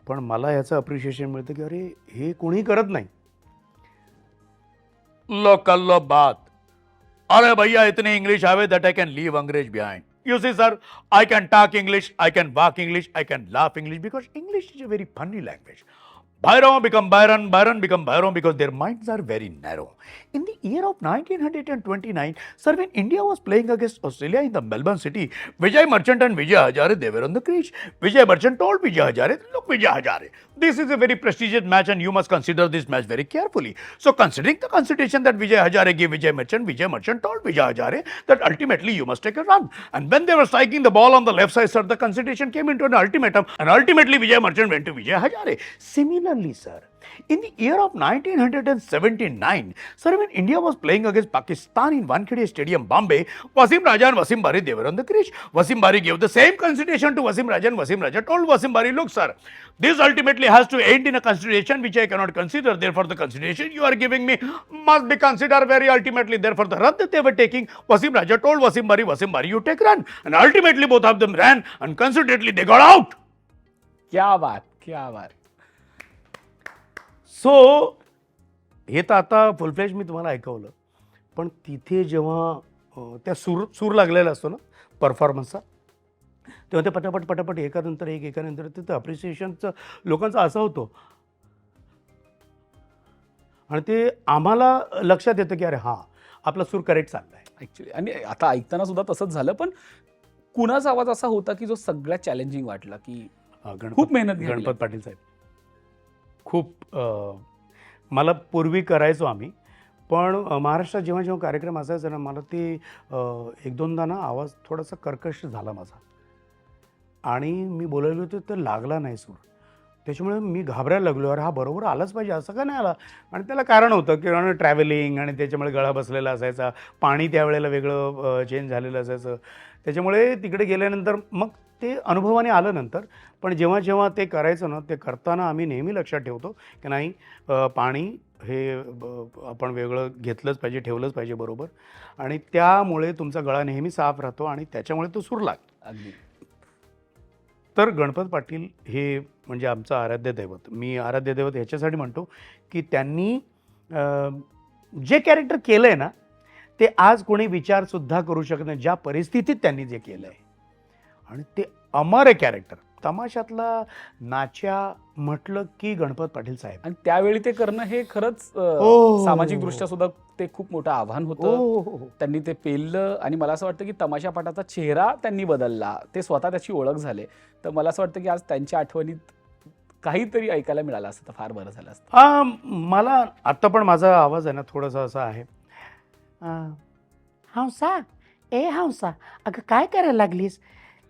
पण मला ह्याचं अप्रिशिएशन मिळतं की अरे हे कोणी करत नाही. लो कर लो बात. अरे भैया इतनी इंग्लिश आवे दैट आई कैन लीव अंग्रेज behind. You see, sir, I can talk English, I can walk English, I can laugh English, because English is a very funny language. Bhairav become Byron, Byron become Bhairav, because their minds are very narrow. In the year of 1929, sir, when India was playing against Australia in the Melbourne city, Vijay Merchant and Vijay Hazare, they were on the crease. Vijay Merchant told Vijay Hazare, look Vijay Hazare, this is a very prestigious match and you must consider this match very carefully. So considering the consideration that Vijay Hazare gave Vijay Merchant told Vijay Hazare that ultimately you must take a run. And when they were striking the ball on the left side, sir, the consideration came into an ultimatum, and ultimately Vijay Merchant went to Vijay Hazare. Similarly, sir, In the year of 1979, sir, when India was playing against Pakistan in Wankhede Stadium, Bombay, Wasim Raja and Wasim Bari, they were on the crease. Wasim Bari gave the same consideration to Wasim Raja, and Wasim Raja told Wasim Bari, look, sir, this ultimately has to end in a consideration which I cannot consider. Therefore, the consideration you are giving me must be considered very ultimately. Therefore, the run that they were taking, Wasim Raja told Wasim Bari, you take run. And ultimately, both of them ran, and considerately, they got out. क्या बात, क्या बात. So हे तर आता फुलफ्लेश मी तुम्हाला ऐकवलं, पण तिथे जेव्हा त्या सूर लागलेला असतो ना परफॉर्मन्सचा, तेव्हा ते पटापट पटापट एकानंतर एक एकानंतर तिथं अप्रिसिएशनचं लोकांचं असं होतं आणि ते आम्हाला लक्षात येतं की अरे हां आपला सूर करेक्ट चालला आहे. ऍक्च्युली आणि आता ऐकताना सुद्धा तसंच झालं. पण कुणाचा आवाज असा होता की जो सगळ्यात चॅलेंजिंग वाटला, की खूप मेहनत घ्यावी गणपत लागली? पाटील साहेब खूप मला पूर्वी करायचो आम्ही, पण महाराष्ट्रात जेव्हा जेव्हा कार्यक्रम असायचा ना मला ते एक दोनदा ना आवाज थोडासा कर्कश झाला माझा आणि मी बोलायलो होतो तर लागला नाही सूर. त्याच्यामुळे मी घाबरायला लागलो, अरे हा बरोबर आलाच पाहिजे, असं का नाही आला. आणि त्याला कारण होतं की ट्रॅव्हलिंग आणि त्याच्यामुळे गळा बसलेला असायचा, पाणी त्यावेळेला वेगळं चेंज झालेलं असायचं, त्याच्यामुळे तिकडे गेल्यानंतर मग ते अनुभवाने आलं नंतर. पण जेव्हा जेव्हा ते करायचं ना ते करताना आम्ही नेहमी लक्षात ठेवतो की नाही पाणी हे आपण वेगळं घेतलंच पाहिजे, ठेवलंच पाहिजे बरोबर, आणि त्यामुळे तुमचा गळा नेहमी साफ राहतो आणि त्याच्यामुळे तो सूर लागतो. अगदी. तर गणपत पाटील हे म्हणजे आमचं आराध्य दैवत. मी आराध्य दैवत ह्याच्यासाठी म्हणतो की त्यांनी जे कॅरेक्टर केलं आहे ना ते आज कोणी विचारसुद्धा करू शकत नाही, ज्या परिस्थितीत त्यांनी जे केलं आहे, आणि ते अमर आहे कॅरेक्टर. तमाशातला नाच्या म्हटलं की गणपत पाटील साहेब. आणि त्यावेळी ते करणं हे खरंच हो. सामाजिक दृष्ट्या सुद्धा ते खूप मोठं आव्हान होतं. हो. त्यांनी ते पेललं आणि मला असं वाटतं की तमाशापाटाचा चेहरा त्यांनी बदलला, ते स्वतः त्याची ओळख झाले. तर मला असं वाटतं की आज त्यांच्या आठवणीत काहीतरी ऐकायला मिळालं असतं तर फार बरं झालं असतं. मला आत्ता पण माझा आवाज आहे ना थोडासा असा आहे, हंसा ए हंसा अगं काय करायला लागलीस,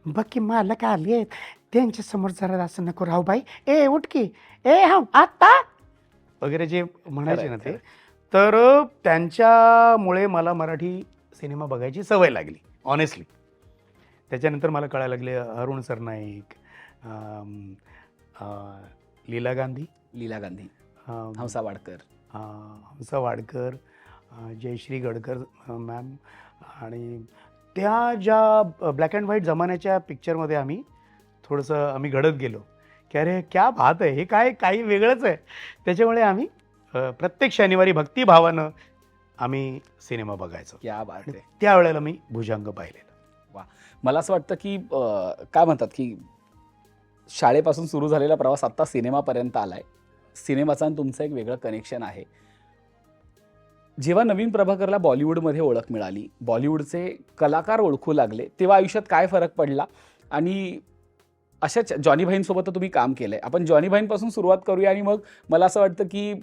बघ की मालक आली आहेत त्यांच्या समोर जरा असं नको राहू बाई, ए उठकी ए हं आत्ता वगैरे जे म्हणायचे ना ते. तर त्यांच्यामुळे मला मराठी सिनेमा बघायची सवय लागली ऑनेस्टली. त्याच्यानंतर मला कळायला लागले अरुण सरनाईक, लीला गांधी, हंसा वाडकर, हंसा वाडकर, जयश्री गडकर मॅम, आणि त्या ज्या ब्लॅक अँड व्हाईट जमान्याच्या पिक्चरमध्ये आम्ही घडत गेलो की अरे क्या बात आहे, हे काय काही वेगळंच आहे. त्याच्यामुळे आम्ही प्रत्येक शनिवारी भक्तिभावानं आम्ही सिनेमा बघायचो. क्या बात आहे. त्यावेळेला मी भुजंग पाहिलेलं. मला असं वाटतं की काय म्हणतात की शाळेपासून सुरू झालेला प्रवास आत्ता सिनेमापर्यंत आलाय. सिनेमाचा आणि तुमचं एक वेगळं कनेक्शन आहे. जेव्हा नवीन प्रभाकरला बॉलिवूडमध्ये ओळख मिळाली, बॉलिवूडचे कलाकार ओळखू लागले, तेव्हा आयुष्यात काय फरक पडला? आणि अशाच जॉनी भाईंसोबत तुम्ही काम केलंय. आपण जॉनी भाईंपासून सुरुवात करूया आणि मग मला असं वाटतं की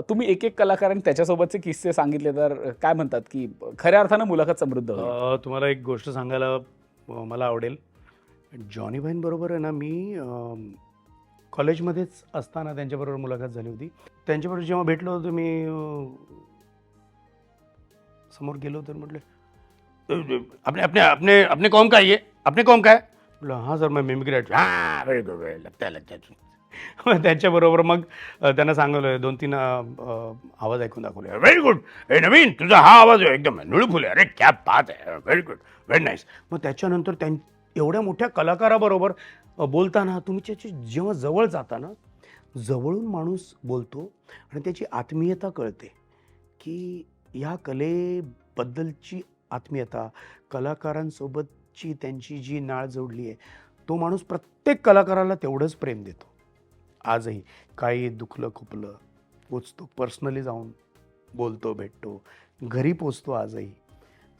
तुम्ही एक एक कलाकारांनी त्याच्यासोबतचे किस्से सांगितले तर काय म्हणतात की खऱ्या अर्थानं मुलाखत समृद्ध होईल. तुम्हाला एक गोष्ट सांगायला मला आवडेल. जॉनी भाईंबरोबर आहे ना मी कॉलेजमध्येच असताना त्यांच्याबरोबर मुलाखत झाली होती. त्यांच्याबरोबर जेव्हा भेटलो होतो मी समोर गेलो तर म्हटलं अपने अपने अपने अपने कॉम काय आहे, अपने कॉम काय म्हटलं, हां सर मैं मिमिक्री आर्टिस्ट. हां व्हेरी गुड, लगता त्यांच्याबरोबर मग त्यांना सांगलं 2-3 आवाज ऐकून दाखवले. व्हेरी गुड, हे नवीन तुझा हा आवाज एकदम निळूफुल आहे, अरे क्या बात आहे, व्हेरी गुड, व्हेरी नाईस. मग त्याच्यानंतर एवढ्या मोठ्या कलाकाराबरोबर बोलताना तुम्ही त्याची जेव्हा जवळ जाता ना, जवळून माणूस बोलतो आणि त्याची आत्मीयता कळते की या कलेबद्दलची आत्मीयता, कलाकारांसोबतची त्यांची जी नाळ जोडली आहे, तो माणूस प्रत्येक कलाकाराला तेवढंच प्रेम देतो. आजही काही दुखलं खुपलं पोचतो, पर्सनली जाऊन बोलतो, भेटतो, घरी पोचतो आजही.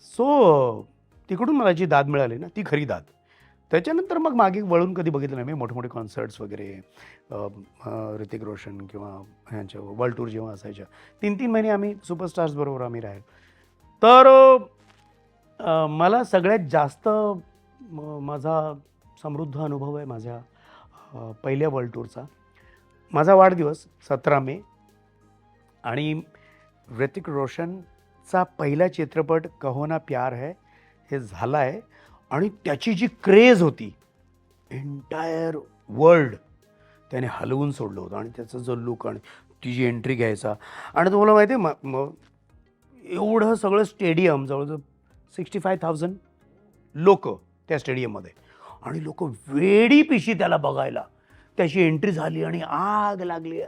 सो तिकडून मला जी दाद मिळाली ना ती खरी दाद. त्याच्यानंतर मग मागे वळून कधी बघितलं नाही मी. मोठमोठे कॉन्सर्ट्स वगैरे, ऋतिक रोशन किंवा ह्यांच्या वर्ल्ड टूर जेव्हा असायच्या 3-3 महिने आम्ही सुपरस्टार्सबरोबर आम्ही राहिलो. तर मला सगळ्यात जास्त माझा समृद्ध अनुभव आहे माझ्या पहिल्या वर्ल्ड टूरचा. माझा वाढदिवस 17 मे आणि ऋतिक रोशनचा पहिला चित्रपट कहो ना प्यार है हे झाला आहे आणि त्याची जी क्रेज होती एंटायर वर्ल्ड त्याने हलवून सोडलं होतं आणि त्याचा जो लुक आणि ती जी एंट्री घ्यायचा आणि तुम्हाला माहिती आहे एवढं सगळं स्टेडियम जवळजवळ 65,000 लोक त्या स्टेडियममध्ये आणि लोक वेडी पिशी त्याला बघायला त्याची एंट्री झाली आणि आग लागली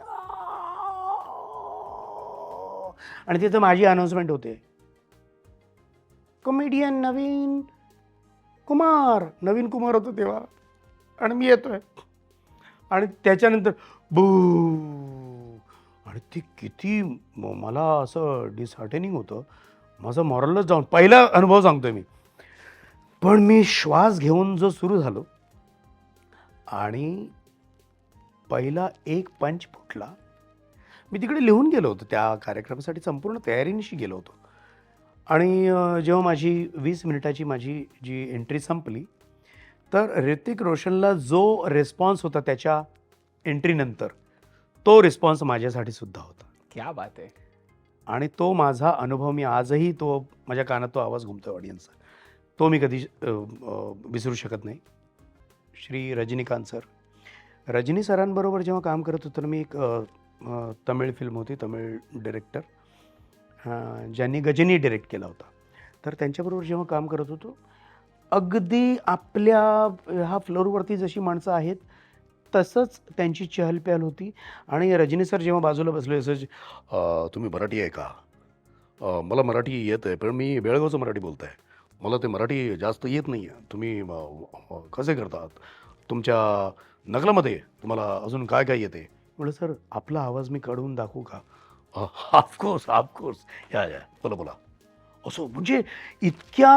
आणि तिथं माझी अनाऊन्समेंट होते कॉमेडियन नवीन कुमार होतं तेव्हा आणि मी येतोय आणि त्याच्यानंतर बू आणि ते किती मला असं डिसहार्टनिंग होतं माझं मॉरलच जाऊन पहिला अनुभव सांगतोय मी पण मी श्वास घेऊन जो सुरू झालो आणि पहिला एक पंच फुटला मी तिकडे लिहून गेलो होतो त्या कार्यक्रमासाठी संपूर्ण तयारीनिशी गेलो होतो आणि जेव्हा माझी 20 मिनिटाची माझी जी एंट्री संपली तर ऋतिक रोशनला जो रिस्पॉन्स होता त्याच्या एंट्रीनंतर तो रिस्पॉन्स माझ्यासाठी सुद्धा होता क्या बात आहे. आणि तो माझा अनुभव मी आजही तो माझ्या कानात तो आवाज घुमतो ऑडियन्सचा तो मी कधी विसरू शकत नाही. श्री रजनीकांत सर रजनी सरांबरोबर जेव्हा काम करत होतो मी एक तमिळ फिल्म होती तमिळ डिरेक्टर ज्यांनी गजनी डिरेक्ट केला होता तर त्यांच्याबरोबर जेव्हा काम करत होतो अगदी आपल्या ह्या फ्लोअरवरती जशी माणसं आहेत तसंच त्यांची चहलपहल होती आणि रजनी सर जेव्हा बाजूला बसले असं तुम्ही मराठी आहे का मला मराठी येत आहे पण मी बेळगावचं मराठी बोलत आहे मला ते मराठी जास्त येत नाही आहे तुम्ही कसे करतात तुमच्या नकलामध्ये तुम्हाला अजून काय काय येते म्हटलं सर आपला आवाज मी काढून दाखवू का ऑफकोर्स या बोला असं म्हणजे इतक्या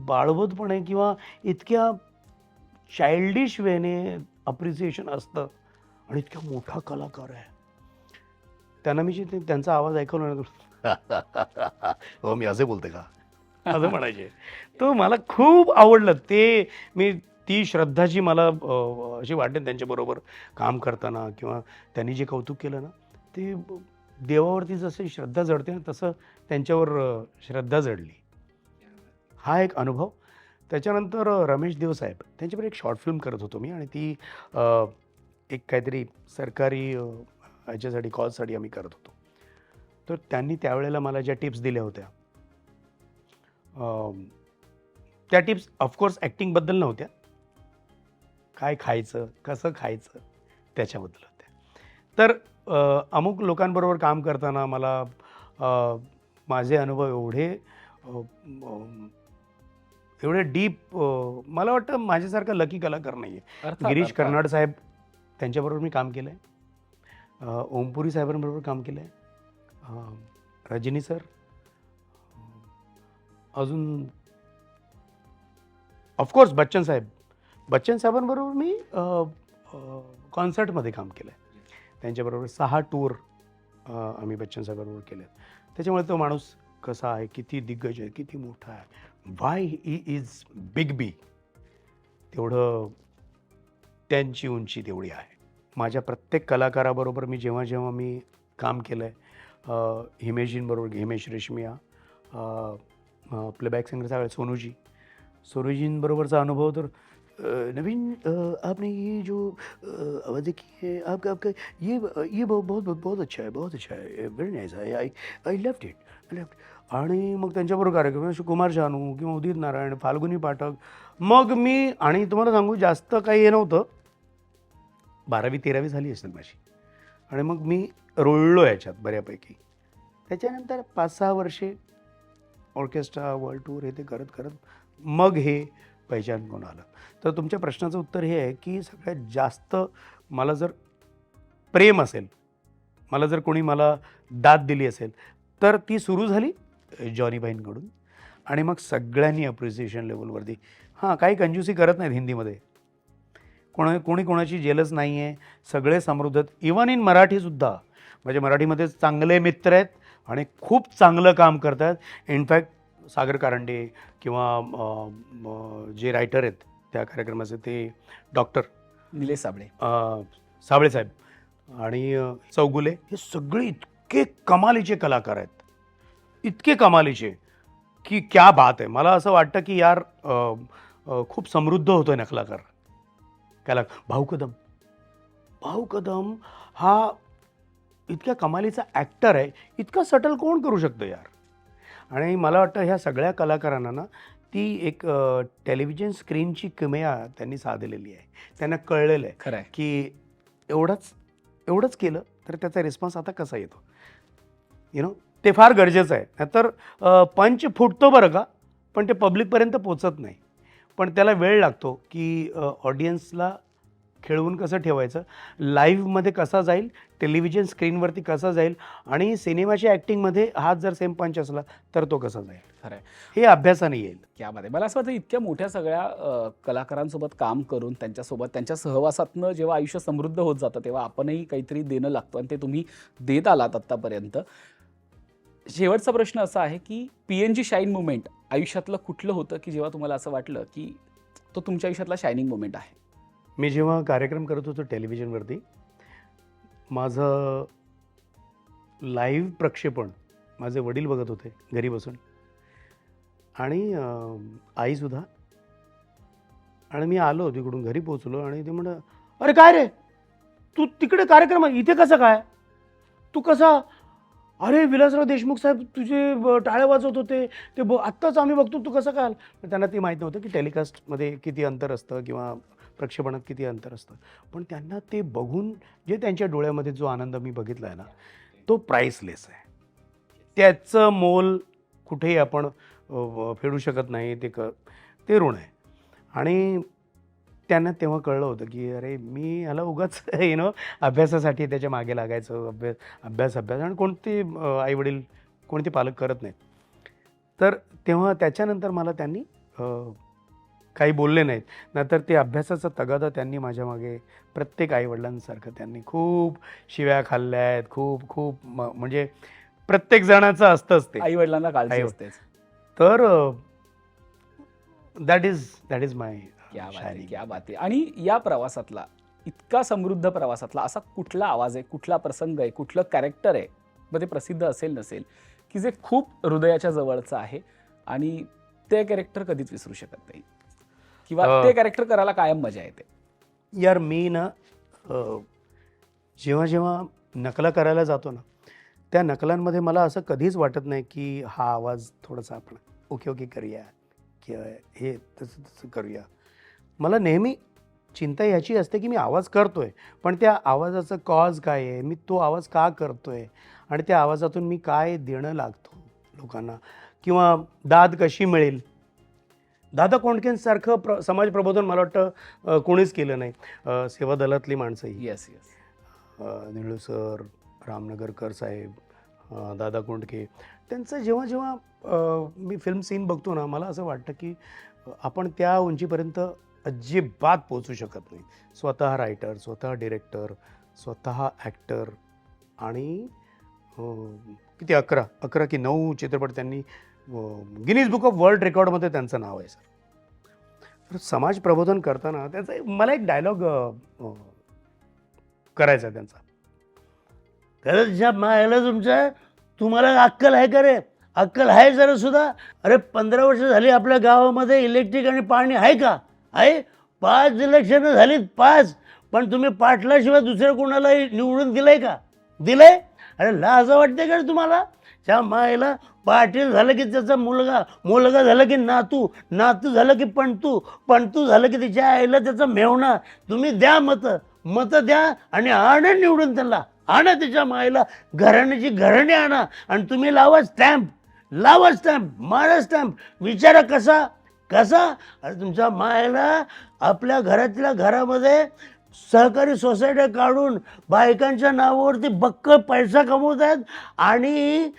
बाळवतपणे किंवा इतक्या चाइल्डिश वेने अप्रिसिएशन असतं आणि इतका मोठा कलाकार आहे त्यांना मी जे त्यांचा आवाज ऐकवला ना हो मी असे बोलते का असं म्हणायचे तो मला खूप आवडलं ते मी ती श्रद्धाची मला अशी वाटते त्यांच्याबरोबर काम करताना किंवा त्यांनी जे कौतुक केलं ना ते देवावरती जसं श्रद्धा जडते ना तसं त्यांच्यावर श्रद्धा जडली हा एक अनुभव. त्याच्यानंतर रमेश देवसाहेब त्यांच्यावर एक शॉर्ट फिल्म करत होतो मी आणि ती एक काहीतरी सरकारी ह्याच्यासाठी कॉलसाठी आम्ही करत होतो तर त्यांनी त्यावेळेला मला ज्या टिप्स दिल्या होत्या त्या टिप्स ऑफकोर्स ॲक्टिंगबद्दल नव्हत्या काय खायचं कसं खायचं त्याच्याबद्दल होत्या तर अमुक लोकांबरोबर काम करताना मला माझे अनुभव एवढे डीप मला वाटतं माझ्यासारखा लकी कलाकार नाही आहे. गिरीश कर्नाड साहेब त्यांच्याबरोबर मी काम केलं आहे ओमपुरी साहेबांबरोबर काम केलं आहे रजनी सर अजून ऑफकोर्स बच्चन साहेबांबरोबर मी कॉन्सर्टमध्ये काम केलं आहे त्यांच्याबरोबर 6 टूर आम्ही बच्चन साहेबांबरोबर केले त्याच्यामुळे तो माणूस कसा आहे किती दिग्गज आहे किती मोठा आहे वाय ही इज बिग बी तेवढं त्यांची उंची तेवढी आहे. माझ्या प्रत्येक कलाकाराबरोबर मी जेव्हा मी काम केलं आहे हिमेशजींबरोबर हिमेश रेशमिया प्लेबॅक सिंगरचा सोनूजींबरोबरचा अनुभव तर नवीन आपने ये जो आवाज़ देखी है आपका ये बहुत अच्छा है very nice I left it आणि मग त्यांच्याबरोबर कार्यक्रम कुमार शानू किंवा उदित नारायण फाल्गुनी पाठक मग मी आणि तुम्हाला सांगू जास्त काही हे नव्हतं 12वी-13वी झाली असेल माझी आणि मग मी रुळलो याच्यात बऱ्यापैकी. त्याच्यानंतर 5-6 वर्षे ऑर्केस्ट्रा वर्ल्ड टूर हे ते करत करत मग हे पहिचान कोण आलं. तर तुमच्या प्रश्नाचं उत्तर हे आहे की सगळ्यात जास्त मला जर प्रेम असेल मला जर कोणी मला दाद दिली असेल तर ती सुरू झाली जॉनीबाईंकडून आणि मग सगळ्यांनी अप्रिसिएशन लेवलवरती हां काही कंजूसी करत नाहीत हिंदीमध्ये कोणी कोणाची जेलस नाही आहे सगळे समृद्ध आहेत इवन इन मराठीसुद्धा म्हणजे मराठीमध्ये चांगले मित्र आहेत आणि खूप चांगलं काम करत आहेत. इनफॅक्ट सागर कारंडे किंवा जे रायटर आहेत त्या कार्यक्रमाचे ते डॉक्टर निलेश साबळे साबळे साहेब आणि चौगुले हे सगळे इतके कमालीचे कलाकार आहेत, इतके कमालीचे की क्या बात आहे. मला असं वाटतं की यार खूप समृद्ध होतोय ना कलाकार. भाऊ कदम हा इतक्या कमालीचा ॲक्टर आहे, इतका सटल कोण करू शकतं यार. आणि मला वाटतं ह्या सगळ्या कलाकारांना ना ती एक टेलिव्हिजन स्क्रीनची किमया त्यांनी साधलेली आहे. त्यांना कळलेलं आहे खरं आहे. की एवढंच केलं तर त्याचा रिस्पॉन्स आता कसा येतो. ते फार गरजेचं आहे. नाहीतर पंच फुटतो बरं का, पण ते पब्लिकपर्यंत पोचत नाही. पण त्याला वेळ लागतो की ऑडियन्सला खेळवून कसं ठेवायचं, लाईव्हमध्ये कसा जाईल, टेलिव्हिजन स्क्रीनवरती कसा जाईल आणि सिनेमाच्या ॲक्टिंगमध्ये हाच जर सेम पंच असला तर तो कसा जाईल. खरं आहे. हे अभ्यासाने येईल. क्या बात आहे. मला असं वाटतं इतक्या मोठ्या सगळ्या कलाकारांसोबत काम करून त्यांच्यासोबत त्यांच्या सहवासातनं जेव्हा आयुष्य समृद्ध होत जातं तेव्हा आपणही काहीतरी देणं लागतं आणि ते तुम्ही देत आलात आत्तापर्यंत. शेवटचा प्रश्न असा आहे की PNG शाईन मुमेंट आयुष्यातलं कुठलं होतं की जेव्हा तुम्हाला असं वाटलं की तो तुमच्या आयुष्यातला शायनिंग मुमेंट आहे? मी जेव्हा कार्यक्रम करत होतो टेलिव्हिजनवरती, माझं लाईव्ह प्रक्षेपण माझे वडील बघत होते घरी बसून आणि आईसुद्धा. आणि मी आलो तिकडून घरी पोचलो आणि ते म्हणलं, अरे काय रे तू तिकडे कार्यक्रम आहे, इथे कसं काय, तू कसा. अरे विलासराव देशमुख साहेब तुझे टाळ्या वाजवत होते ते आत्ताच आम्ही बघतो, तू कसं काय. त्यांना ते माहीत नव्हतं की टेलिकास्टमध्ये किती अंतर असतं किंवा प्रक्षेपणात किती अंतर असतं. पण त्यांना ते बघून जे त्यांच्या डोळ्यामध्ये जो आनंद मी बघितला आहे ना, तो प्राईसलेस आहे. त्याचं मोल कुठेही आपण फेडू शकत नाही. ते ऋण आहे. आणि त्यांना तेव्हा कळलं होतं की अरे मी ह्याला उगाच अभ्यासासाठी त्याच्या मागे लागायचं, अभ्यास आणि कोणते आईवडील कोणते पालक करत नाहीत. तर तेव्हा त्याच्यानंतर मला त्यांनी काही बोलले नाहीत. नंतर ते अभ्यासाचा तगादा त्यांनी माझ्या मागे प्रत्येक आईवडिलांसारखं त्यांनी खूप शिव्या खाल्ल्या आहेत. खूप म्हणजे प्रत्येक जणाचं असतंच ते. आईवडिलांना काळजी असतेच. तर दॅट इज माय क्या बात आहे. आणि या प्रवासातला इतका समृद्ध प्रवासातला असा कुठला आवाज आहे, कुठला प्रसंग आहे, कुठलं कॅरेक्टर आहे, मग ते प्रसिद्ध असेल नसेल, की जे खूप हृदयाच्या जवळचं आहे आणि ते कॅरेक्टर कधीच विसरू शकत नाही किंवा ते कॅरेक्टर करायला कायम मजा येते? यार मी ना जेव्हा नकला करायला जातो ना, त्या नकलांमध्ये मला असं कधीच वाटत नाही की हा आवाज थोडासा आपण ओके करूया किंवा हे तसं करूया. मला नेहमी चिंता याची असते की मी आवाज करतोय, पण त्या आवाजाचं कॉज काय आहे, मी तो आवाज का करतोय आणि त्या आवाजातून मी काय देणं लागतो लोकांना, किंवा दाद कशी मिळेल. दादा कोंडकेंसारखं समाज प्रबोधन मला वाटतं कोणीच केलं नाही. सेवा दलातली माणसंही, येस निळू सर, रामनगरकर साहेब, दादा कोंडके, त्यांचं जेव्हा मी फिल्म सीन बघतो ना, मला असं वाटतं की आपण त्या उंचीपर्यंत अजिबात पोचू शकत नाही. स्वतः रायटर, स्वतः डिरेक्टर, स्वतः ॲक्टर आणि किती 11 की 9 चित्रपट त्यांनी गिनीज बुक ऑफ वर्ल्ड रेकॉर्डमध्ये त्यांचं नाव आहे सर. तर समाज प्रबोधन करताना त्याचा मला एक डायलॉग करायचा आहे त्यांचा. खरंच मायला तुमच्या, तुम्हाला अक्कल आहे का रे, अक्कल आहे जरा सुद्धा. अरे 15 वर्ष झाली आपल्या गावामध्ये इलेक्ट्रिक आणि पाणी आहे का, आहे. 5 इलेक्शनं झालीत, 5, पण तुम्ही पाटलाशिवाय दुसऱ्या कोणाला निवडून दिलंय का, दिलंय. अरे लाज वाटते का तुम्हाला. त्या मायला पाटील झालं की त्याचा मुलगा झाला की नातू झालं की पणतू झालं की तिच्या आईला त्याचा मेवणा. तुम्ही द्या मत द्या आणि आणा निवडून त्याला, आणा त्याच्या मायला घराण्याची घराणे आणा आणि तुम्ही लावा स्टॅम्प, मारा स्टॅम्प. विचारा कसा. अरे तुमच्या मायला आपल्या घरामध्ये सहकारी सोसायट्या काढून बायकांच्या नावावरती बक्क पैसा कमवत आहेत आणि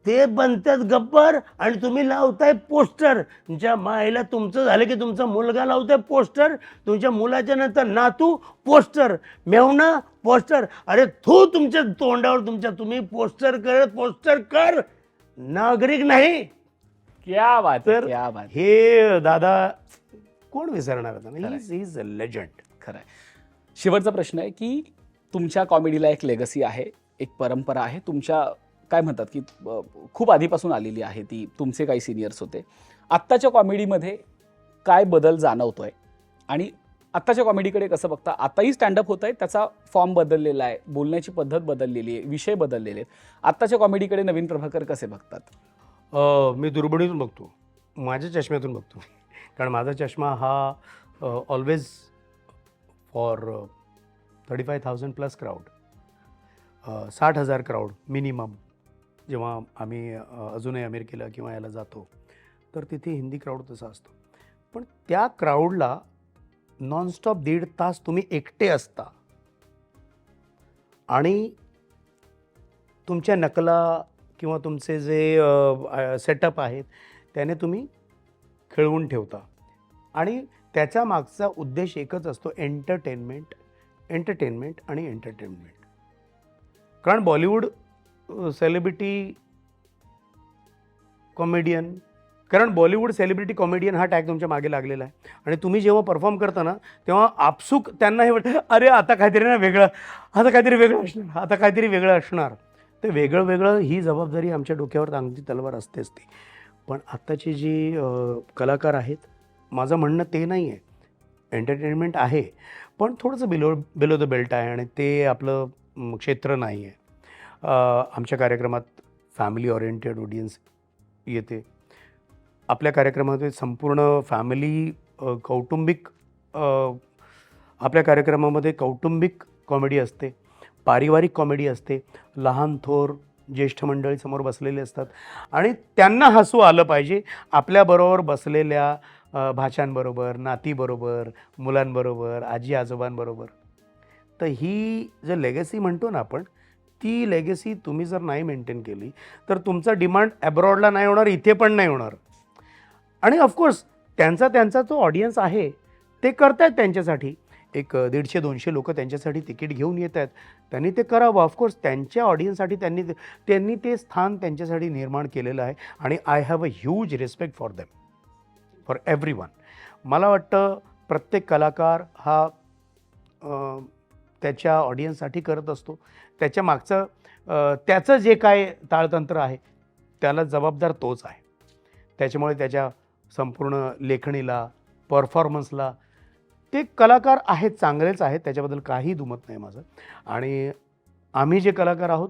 ते बनतात गब्बर आणि तुम्ही लावताय पोस्टर. तुमच्या मायला तुमचं झालं की तुमचा मुलगा लावताय पोस्टर, तुमच्या मुलाच्या नंतर नातू पोस्टर, मेवणा पोस्टर. अरे तुमच्या तोंडावर तुमच्या, तुम्ही पोस्टर कर, नागरिक नाही. क्या बात आहे, तर क्या बात. हे दादा कोण विसरणार होता ना. He is a legend. खरं आहे. शेवटचा प्रश्न आहे की तुमच्या कॉमेडीला एक लेगसी आहे, एक परंपरा आहे. तुमच्या काय म्हणतात की खूप आधीपासून आलेली आहे ती. तुमचे काही सिनियर्स होते. आत्ताच्या कॉमेडीमध्ये काय बदल जाणवतोय आणि आत्ताच्या कॉमेडीकडे कसं बघता? आताही स्टँडअप होत आहे, त्याचा फॉर्म बदललेला आहे, बोलण्याची पद्धत बदललेली आहे, विषय बदललेले आहेत. आत्ताच्या कॉमेडीकडे नवीन प्रभाकर कसे बघतात? मी दुर्बिणीतून बघतो, माझ्या चष्म्यातून बघतो. कारण माझा चष्मा हा always for 35,000 plus crowd, 60,000 crowd minimum. जेव्हा आम्ही अजूनही अमेरिकेला किंवा याला जातो तर तिथे हिंदी क्राऊड तसा असतो. पण त्या क्राऊडला नॉनस्टॉप 1.5 तास तुम्ही एकटे असता आणि तुमच्या नकला किंवा तुमचे जे सेटअप आहेत त्याने तुम्ही खेळवून ठेवता आणि त्याच्या मागचा उद्देश एकच असतो, एंटरटेनमेंट आणि एंटरटेनमेंट. कारण बॉलिवूड सेलिब्रिटी कॉमेडियन हा टॅग तुमच्या मागे लागलेला आहे आणि तुम्ही जेव्हा परफॉर्म करता ना तेव्हा आपसूक त्यांना हे वाटतं, अरे आता काहीतरी वेगळं असणार. ते वेगळं ही जबाबदारी आमच्या डोक्यावर टांगती तलवार असतेच ती. पण आत्ताची जी कलाकार आहेत, माझं म्हणणं ते नाही आहे, एंटरटेनमेंट आहे पण थोडंसं बिलो द बेल्ट आहे आणि ते आपलं क्षेत्र नाही आहे. आमच्या कार्यक्रमात फॅमिली ओरिएंटेड ऑडियन्स येते. आपल्या कार्यक्रमामध्ये संपूर्ण फॅमिली कौटुंबिक आपल्या कार्यक्रमामध्ये कौटुंबिक कॉमेडी असते, पारिवारिक कॉमेडी असते. लहान थोर ज्येष्ठ मंडळी समोर बसलेले असतात आणि त्यांना हसू आलं पाहिजे. आपल्याबरोबर बसलेल्या भाच्यांबरोबर, नातीबरोबर, मुलांबरोबर, आजी आजोबांबरोबर. तर ही जे लेगसी म्हणतो ना आपण, ती लेगसी तुम्ही जर नाही मेंटेन केली तर तुमचा डिमांड ॲब्रॉडला नाही होणार, इथे पण नाही होणार. आणि ऑफकोर्स त्यांचा जो ऑडियन्स आहे ते करत आहेत त्यांच्यासाठी. एक 150-200 लोक त्यांच्यासाठी तिकीट घेऊन येत आहेत, त्यांनी ते करावं. ऑफकोर्स त्यांच्या ऑडियन्ससाठी त्यांनी ते स्थान त्यांच्यासाठी निर्माण केलेलं आहे आणि I have a huge respect for them, for everyone. मला वाटतं प्रत्येक कलाकार हा त्याच्या ऑडियन्ससाठी करत असतो. त्याच्या मागचं त्याचं जे काय ताळतंत्र आहे त्याला जबाबदार तोच आहे. त्याच्यामुळे त्याच्या संपूर्ण लेखणीला, परफॉर्मन्सला ते कलाकार आहेत, चांगलेच आहेत, त्याच्याबद्दल काही दुमत नाही माझं. आणि आम्ही जे कलाकार आहोत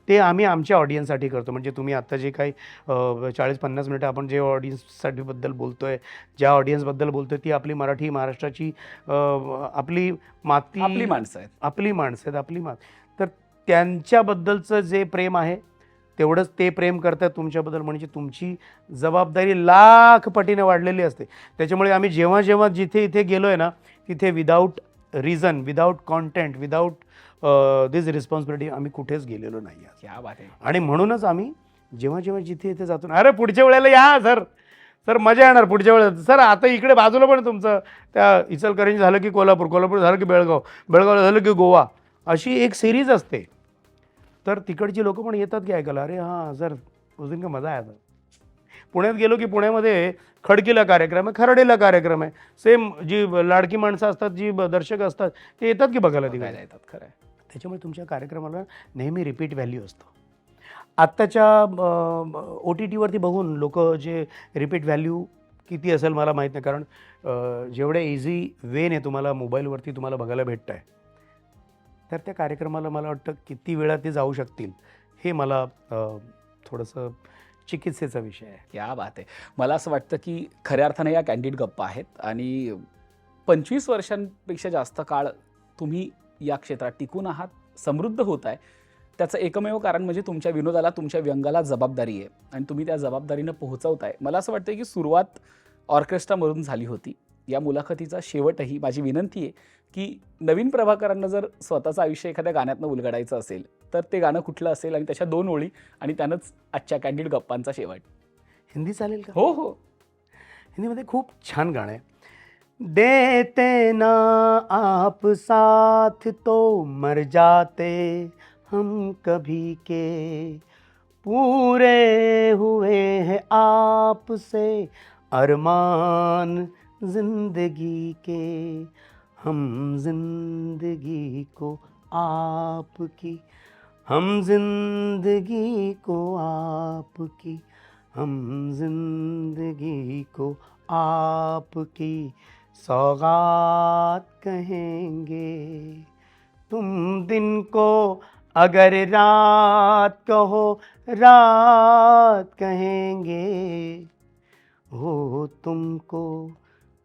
ते आम्ही आमच्या ऑडियन्ससाठी करतो. म्हणजे तुम्ही आत्ता जे काही 40-50 मिनटं आपण जे ऑडियन्ससाठी बद्दल बोलतो आहे, ज्या ऑडियन्सबद्दल बोलतो आहे, ती आपली मराठी, महाराष्ट्राची आपली माती, आपली माणसं आहेत. आपली मात. तर त्यांच्याबद्दलचं जे प्रेम आहे तेवढंच ते प्रेम करतात तुमच्याबद्दल. म्हणजे तुमची जबाबदारी लाख पटीने वाढलेली असते. त्याच्यामुळे आम्ही जेव्हा जिथे इथे गेलो आहे ना, तिथे without reason, without content, without this responsibility आम्ही कुठेच गेलेलो नाही आहे. क्या बात आहे. आणि म्हणूनच आम्ही जेव्हा जिथे इथे जातो ना, अरे पुढच्या वेळेला या सर मजा येणार पुढच्या वेळेला. सर आता इकडे बाजूला पण तुमचं त्या इचलकरंजी झालं की कोल्हापूर झालं की बेळगाव झालं की गोवा, अशी एक सिरीज असते. तर तिकडची लोक पण येतात की ऐकायला, अरे हां सर उस दिन का मजा आया. पुण्यात गेलो की पुण्यामध्ये खडकीला कार्यक्रम आहे, खरडेला कार्यक्रम आहे. सेम जी लाडकी माणसं असतात, जी दर्शक असतात, ते येतात की बघायला तिकडे. बघायला येतात, खरं आहे. त्याच्यामुळे तुमच्या कार्यक्रमाला नेहमी रिपीट व्हॅल्यू असतो. आत्ताच्या OTTवरती बघून लोक जे रिपीट व्हॅल्यू किती असेल मला माहीत नाही. कारण जेवढ्या इझी वेने तुम्हाला मोबाईलवरती तुम्हाला बघायला भेटतं आहे, तर त्या कार्यक्रमाला मला वाटतं किती वेळा ते जाऊ शकतील हे मला थोडंसं चिकित्सेचा विषय आहे. क्या बात आहे. मला असं वाटतं की खऱ्या अर्थाने या कॅन्डिड गप्पा आहेत आणि 25 वर्षांपेक्षा जास्त काळ तुम्ही या क्षेत्रात टिकून आहात, समृद्ध होत आहे. त्याचं एकमेव कारण म्हणजे तुमच्या विनोदाला, तुमच्या व्यंगाला जबाबदारी आहे आणि तुम्ही त्या जबाबदारीनं पोहोचवताय. मला असं वाटतं की सुरुवात ऑर्केस्ट्रामधून झाली होती. या मुलाखतीचा शेवटही माझी विनंती आहे की नवीन प्रभाकरांना जर स्वतःचं आयुष्य एखाद्या गाण्यातनं उलगडायचं असेल तर ते गाणं कुठलं असेल आणि त्याच्या 2 ओळी आणि त्यानंच आजच्या कॅन्डिड गप्पांचा शेवट. हिंदी चालेल का? हो. हिंदीमध्ये खूप छान गाणं आहे. देते ना आप साथ तो मर जाते हम कभी के, पूरे हुए हैं आपसे अरमान जिंदगी के, हम जिंदगी को आपकी, हम जिंदगी को आपकी, हम जिंदगी को आपकी सौगात कहेंगे। तुम दिन को अगर रात कहो रात कहेंगे, हो तुमको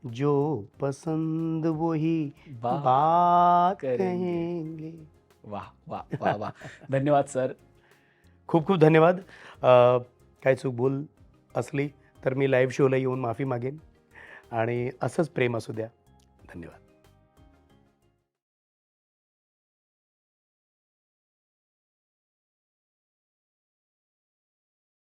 जो पसंद वही बात बात करेंगे। कहेंगे। वाह वाह वाह वाह. धन्यवाद सर. खूप खूप धन्यवाद. काय चूक बोल असली तर मी लाईव्ह शोला येऊन माफी मागेन आणि असंच प्रेम असू द्या. धन्यवाद.